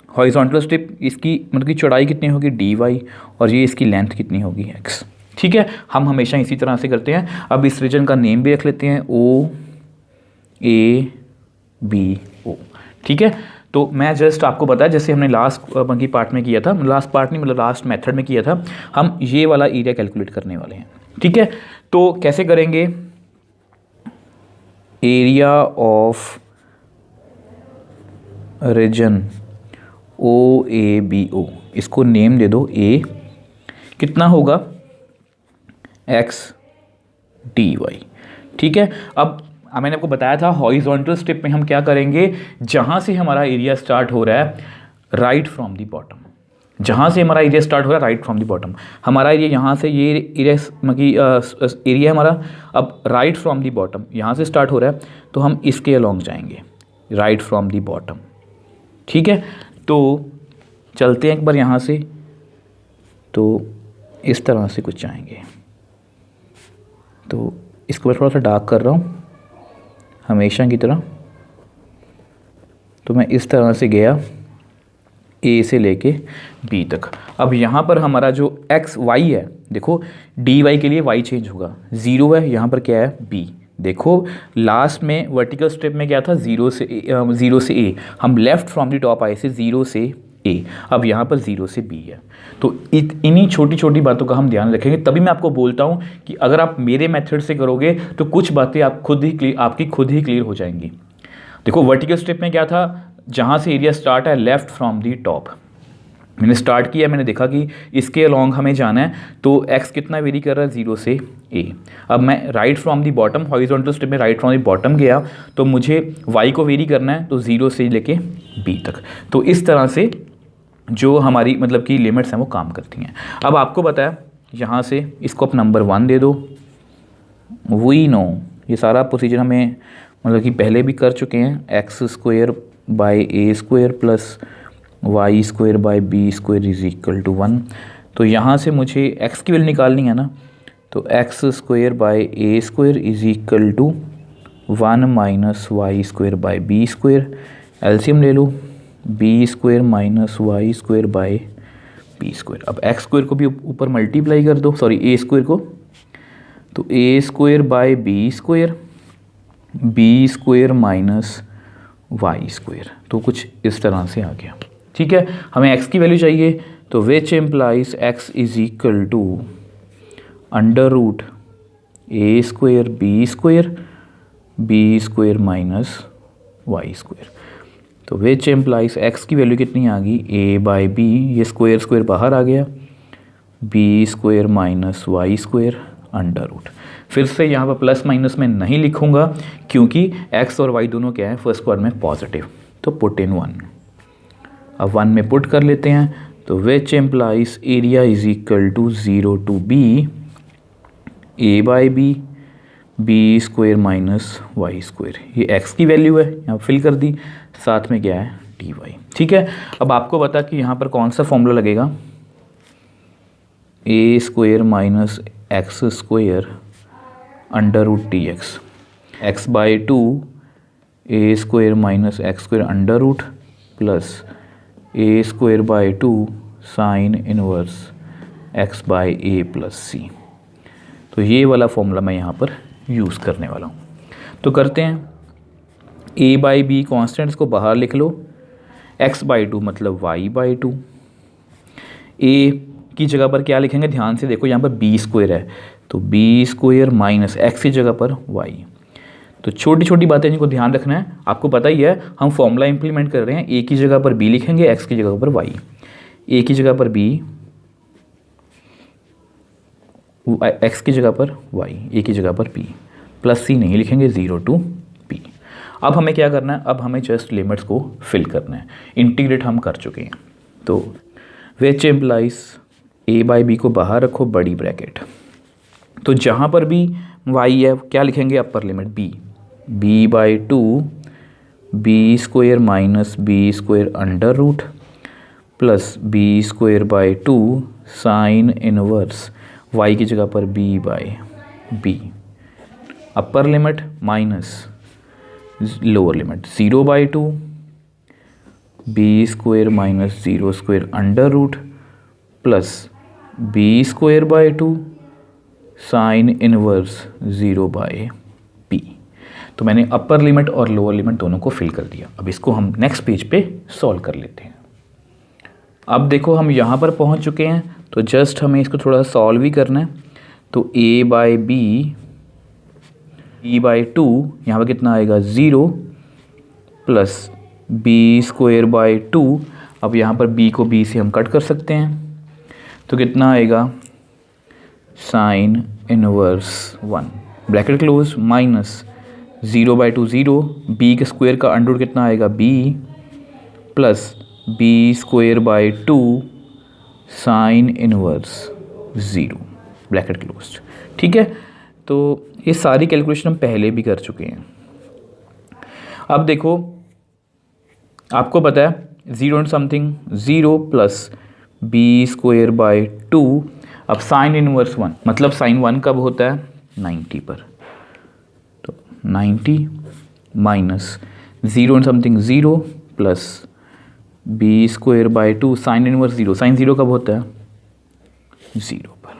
हॉरिजॉन्टल स्ट्रिप, इसकी मतलब की चौड़ाई कितनी होगी, dy, और ये इसकी लेंथ कितनी होगी, x, ठीक है। हम हमेशा इसी तरह से करते हैं। अब इस रीजन का नेम भी रख लेते हैं, OABO, ठीक है। तो मैं जस्ट आपको पता है, जैसे हमने लास्ट की पार्ट में किया था, लास्ट पार्ट नहीं मतलब लास्ट मेथड में किया था, हम ये वाला एरिया कैलकुलेट करने वाले हैं, ठीक है। तो कैसे करेंगे, एरिया ऑफ रीजन OABO, इसको नेम दे दो A, कितना होगा x dy। ठीक है, अब मैंने आपको बताया था हॉरिजॉन्टल स्टेप में हम क्या करेंगे, जहाँ से हमारा एरिया स्टार्ट हो रहा है राइट फ्रॉम द बॉटम, जहाँ से हमारा एरिया स्टार्ट हो रहा है राइट फ्रॉम द बॉटम, हमारा एरिया यहाँ से ये एरिया हमारा अब राइट फ्रॉम द बॉटम यहाँ से स्टार्ट हो रहा है, तो हम इसके अलॉन्ग जाएंगे राइट फ्रॉम द बॉटम। ठीक है, तो चलते हैं एक बार यहाँ से, तो इस तरह से कुछ जाएंगे, तो इसको मैं थोड़ा सा डार्क कर रहा हूँ हमेशा की तरह। तो मैं इस तरह से गया A से लेके B तक। अब यहाँ पर हमारा जो x y है, देखो dy के लिए y चेंज होगा, 0 है, यहाँ पर क्या है B। देखो लास्ट में वर्टिकल स्टेप में क्या था, 0 से A, हम लेफ़्ट फ्रॉम द टॉप आए से 0 से A, अब यहाँ पर 0 से B है। तो इन्हीं छोटी छोटी बातों का हम ध्यान रखेंगे, तभी मैं आपको बोलता हूँ कि अगर आप मेरे मेथड से करोगे तो कुछ बातें आप आपकी खुद ही क्लियर हो जाएंगी। देखो वर्टिकल स्टेप में क्या था, जहाँ से एरिया स्टार्ट है लेफ़्ट फ्रॉम दी टॉप, मैंने स्टार्ट किया, मैंने देखा कि इसके अलॉन्ग हमें जाना है, तो x कितना वेरी कर रहा है, 0 से A। अब मैं right from the bottom, horizontal step में राइट फ्रॉम दी बॉटम गया, तो मुझे y को वेरी करना है, तो 0 से लेके B तक। तो इस तरह से जो हमारी मतलब कि लिमिट्स हैं वो काम करती हैं। अब आपको पता है, यहाँ से इसको आप नंबर 1 दे दो। वी नो ये सारा प्रोसीजर हमें मतलब कि पहले भी कर चुके हैं, x² by A² plus y² by B² is equal to 1। तो यहाँ से मुझे x की वैल्यू निकालनी है ना, तो x² by A² is equal to 1 minus y² by B²। LCM ले लो, B² minus y² by B²। अब x² को भी ऊपर मल्टीप्लाई कर दो, सॉरी A² को, तो A² by B² minus y²। तो कुछ इस तरह से आ गया। ठीक है, हमें x की वैल्यू चाहिए, तो which implies x is equal to under root A² B² minus y²। तो विच एम्प्लाइज x की वैल्यू कितनी आ गई, a बाई बी, ये स्क्वायर बाहर आ गया, B² minus y² under root. फिर से यहाँ पर प्लस माइनस में नहीं लिखूँगा क्योंकि x और y दोनों क्या है फर्स्ट क्वाड्रेंट में पॉजिटिव, तो पुट इन 1। अब 1 में पुट कर लेते हैं, तो which implies area is equal to 0 to B a by b B² minus y²। ये x की वैल्यू है, यहाँ फिल कर दी, साथ में क्या है dy। ठीक है, अब आपको बता कि यहाँ पर कौन सा फॉर्मूला लगेगा, A² minus x² under root dx, x by 2 A² minus x² under root plus A² by 2 sine inverse x by a plus c। तो ये वाला फॉर्मूला मैं यहाँ पर यूज़ करने वाला हूँ। तो करते हैं, a बाई बी कॉन्स्टेंट्स को बाहर लिख लो, x बाई 2 मतलब y बाई 2, a की जगह पर क्या लिखेंगे, ध्यान से देखो यहाँ पर B² है, तो B² माइनस x की जगह पर y। तो छोटी छोटी बातें जिनको ध्यान रखना है, आपको पता ही है हम फॉर्मूला इंप्लीमेंट कर रहे हैं, a की जगह पर b लिखेंगे, x की जगह पर y, a की जगह पर b, x की जगह पर y, a की जगह पर b, प्लस c नहीं लिखेंगे, 0 टू b। अब हमें क्या करना है, अब हमें जस्ट लिमिट्स को फिल करना है, इंटीग्रेट हम कर चुके हैं। तो which implies a by b को बाहर रखो बड़ी ब्रैकेट, तो जहाँ पर भी y है क्या लिखेंगे, upper limit b by 2 B² minus B² under root plus B² by 2 sine inverse y की जगह पर b by b, upper limit minus lower limit 0 by 2 B² minus 0² under root plus B² by 2 sine inverse 0 by b। तो मैंने upper limit और lower limit दोनों को fill कर दिया। अब इसको हम नेक्स्ट पेज पे सॉल्व कर लेते हैं। अब देखो हम यहाँ पर पहुँच चुके हैं, तो जस्ट हमें इसको थोड़ा सॉल्व ही करना है। तो a बाई बी बाई 2 यहाँ पर कितना आएगा 0 प्लस बी स्क्वायर बाई 2। अब यहाँ पर b को b से हम कट कर सकते हैं, तो कितना आएगा sine inverse 1 bracket close minus 0 by 2 0, b के स्क्वायर का अंडर कितना आएगा b plus B square by 2 sine inverse 0 bracket close. ठीक है, तो ये सारी कैलकुलेशन हम पहले भी कर चुके हैं। अब देखो आपको पता है 0 and something 0 plus B square by 2। अब साइन इनवर्स 1 मतलब साइन 1 कब होता है 90 पर, तो 90 minus 0 and something 0 plus B square by 2 sine inverse 0। Sine 0 कब होता है 0 पर,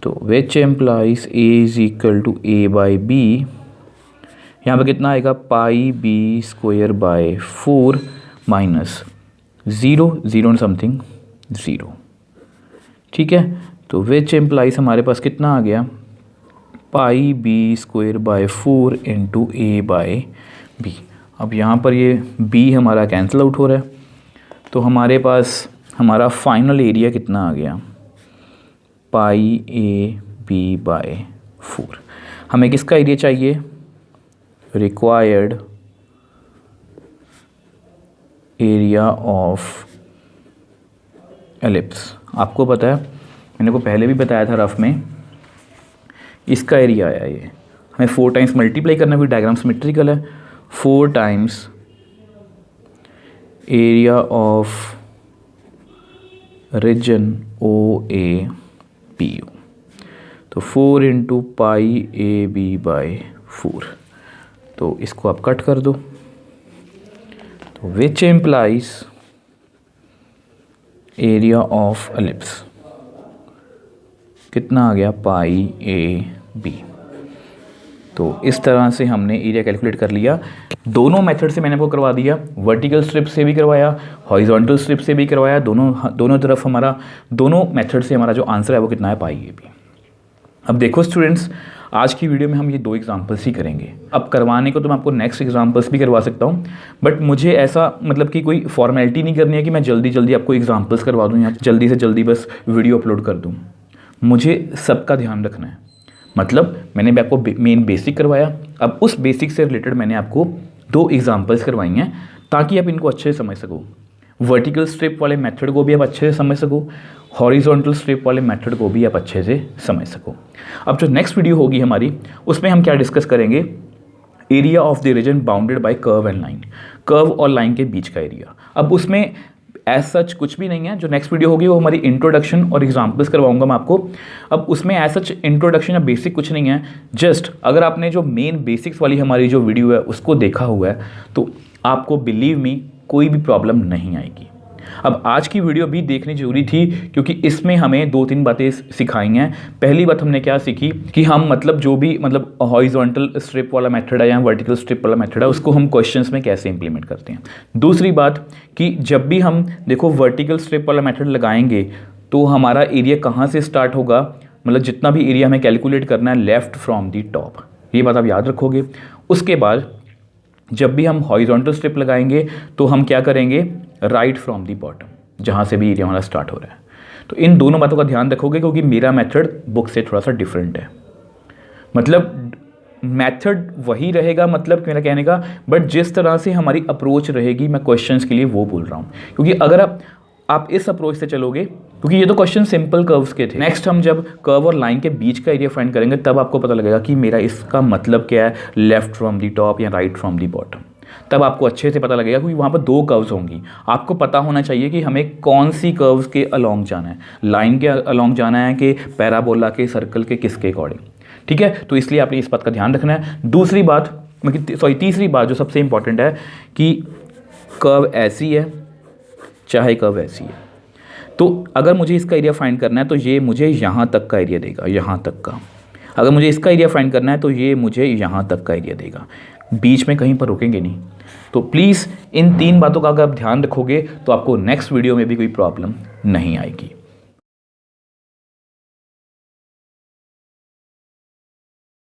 तो which implies A is equal to A by B. यहाँ पर कितना आएगा pi B square by 4 minus 0 and something 0। ठीक है, तो विच एम्प्लाइज हमारे पास कितना आ गया pi B square by 4 into A by B. अब यहाँ पर ये b हमारा कैंसिल आउट हो रहा है, तो हमारे पास हमारा फाइनल एरिया कितना आ गया पाई ए बी बाय 4। हमें किसका एरिया चाहिए रिक्वायर्ड एरिया ऑफ एलिप्स। आपको पता है मैंने को पहले भी बताया था रफ में, इसका एरिया आया ये, हमें 4 टाइम्स मल्टीप्लाई करना, भी डायग्राम सिमेट्रिकल है, 4 times area of region O A P U, तो 4 into pi a b by 4। तो इसको आप कट कर दो, तो which implies area of ellipse कितना आ गया पाई ए बी। तो इस तरह से हमने एरिया कैलकुलेट कर लिया। दोनों मेथड से मैंने आपको करवा दिया, वर्टिकल स्ट्रिप से भी करवाया, हॉरिजॉन्टल स्ट्रिप से भी करवाया। दोनों तरफ हमारा, दोनों मेथड से हमारा जो आंसर है वो कितना है पाई ए बी। अब देखो स्टूडेंट्स, आज की वीडियो में हम ये 2 एग्जांपल्स ही करेंगे। अब करवाने को तो मैं आपको नेक्स्ट एग्जांपल्स भी करवा सकता हूँ, बट मुझे ऐसा मतलब कि कोई फॉर्मेलिटी नहीं करनी है कि मैं जल्दी जल्दी आपको एग्जांपल्स करवा दूँ या जल्दी से जल्दी बस वीडियो अपलोड कर दूँ। मुझे सबका ध्यान रखना है। मतलब मैंने भी आपको मेन बेसिक करवाया, अब उस बेसिक से रिलेटेड मैंने आपको 2 एग्जांपल्स करवाई हैं ताकि आप इनको अच्छे से समझ सको। वर्टिकल स्ट्रिप वाले मेथड को भी आप अच्छे से समझ सको, हॉरिजॉन्टल स्ट्रिप वाले मेथड को भी आप अच्छे से समझ सको। अब जो नेक्स्ट वीडियो होगी हमारी, उसमें हम क्या डिस्कस करेंगे, area of the reason bounded by curve and line, curve और लाइन के बीच का एरिया। अब उसमें एज सच कुछ भी नहीं है, जो नेक्स्ट वीडियो होगी वो हमारी इंट्रोडक्शन और एग्जाम्पल्स करवाऊंगा मैं आपको। अब उसमें एज सच इंट्रोडक्शन या बेसिक कुछ नहीं है, जस्ट अगर आपने जो मेन बेसिक्स वाली हमारी जो वीडियो है उसको देखा हुआ है तो आपको बिलीव मी कोई भी प्रॉब्लम नहीं आएगी। अब आज की वीडियो भी देखनी जरूरी थी क्योंकि इसमें हमें 2-3 बातें सिखाई हैं। पहली बात हमने क्या सीखी कि हम मतलब जो भी मतलब हॉरिजॉन्टल स्ट्रिप वाला मेथड है या वर्टिकल स्ट्रिप वाला मेथड है उसको हम क्वेश्चंस में कैसे इंप्लीमेंट करते हैं। दूसरी बात कि जब भी हम देखो वर्टिकल स्ट्रिप वाला मेथड लगाएंगे तो हमारा एरिया कहाँ से स्टार्ट होगा, मतलब जितना भी एरिया हमें कैलकुलेट करना है लेफ्ट फ्रॉम दी टॉप, ये बात आप याद रखोगे। उसके बाद जब भी हम हॉरिजॉन्टल स्ट्रिप लगाएंगे तो हम क्या करेंगे, राइट फ्रॉम दी बॉटम, जहाँ से भी एरिया हमारा स्टार्ट हो रहा है। तो इन दोनों बातों का ध्यान रखोगे क्योंकि मेरा मेथड बुक से थोड़ा सा डिफरेंट है। मतलब मेथड वही रहेगा, मतलब मेरा कहने का, बट जिस तरह से हमारी अप्रोच रहेगी मैं क्वेश्चंस के लिए वो बोल रहा हूँ। क्योंकि अगर आप इस अप्रोच से चलोगे, क्योंकि ये तो क्वेश्चन सिंपल कर्व्स के थे, नेक्स्ट हम जब कर्व और लाइन के बीच का एरिया फाइंड करेंगे तब आपको पता लगेगा कि मेरा इसका मतलब क्या है, लेफ्ट फ्रॉम दी टॉप या राइट फ्रॉम दी बॉटम। तब आपको अच्छे से पता लगेगा क्योंकि वहाँ पर 2 कर्व्स होंगी। आपको पता होना चाहिए कि हमें कौन सी कर्व्स के अलोंग जाना है, लाइन के अलोंग जाना है कि पैराबोला के, सर्कल के, किसके अकॉर्डिंग। ठीक है, तो इसलिए आपने इस बात का ध्यान रखना है। दूसरी बात तीसरी बात जो सबसे इंपॉर्टेंट है कि कर्व ऐसी है चाहे कर्व ऐसी है, तो अगर मुझे इसका एरिया फाइंड करना है तो ये मुझे यहाँ तक का एरिया देगा, यहाँ तक का। अगर मुझे इसका एरिया फाइंड करना है तो ये मुझे यहाँ तक का एरिया देगा, बीच में कहीं पर रुकेंगे नहीं। तो प्लीज़ इन 3 बातों का अगर आप ध्यान रखोगे तो आपको नेक्स्ट वीडियो में भी कोई प्रॉब्लम नहीं आएगी।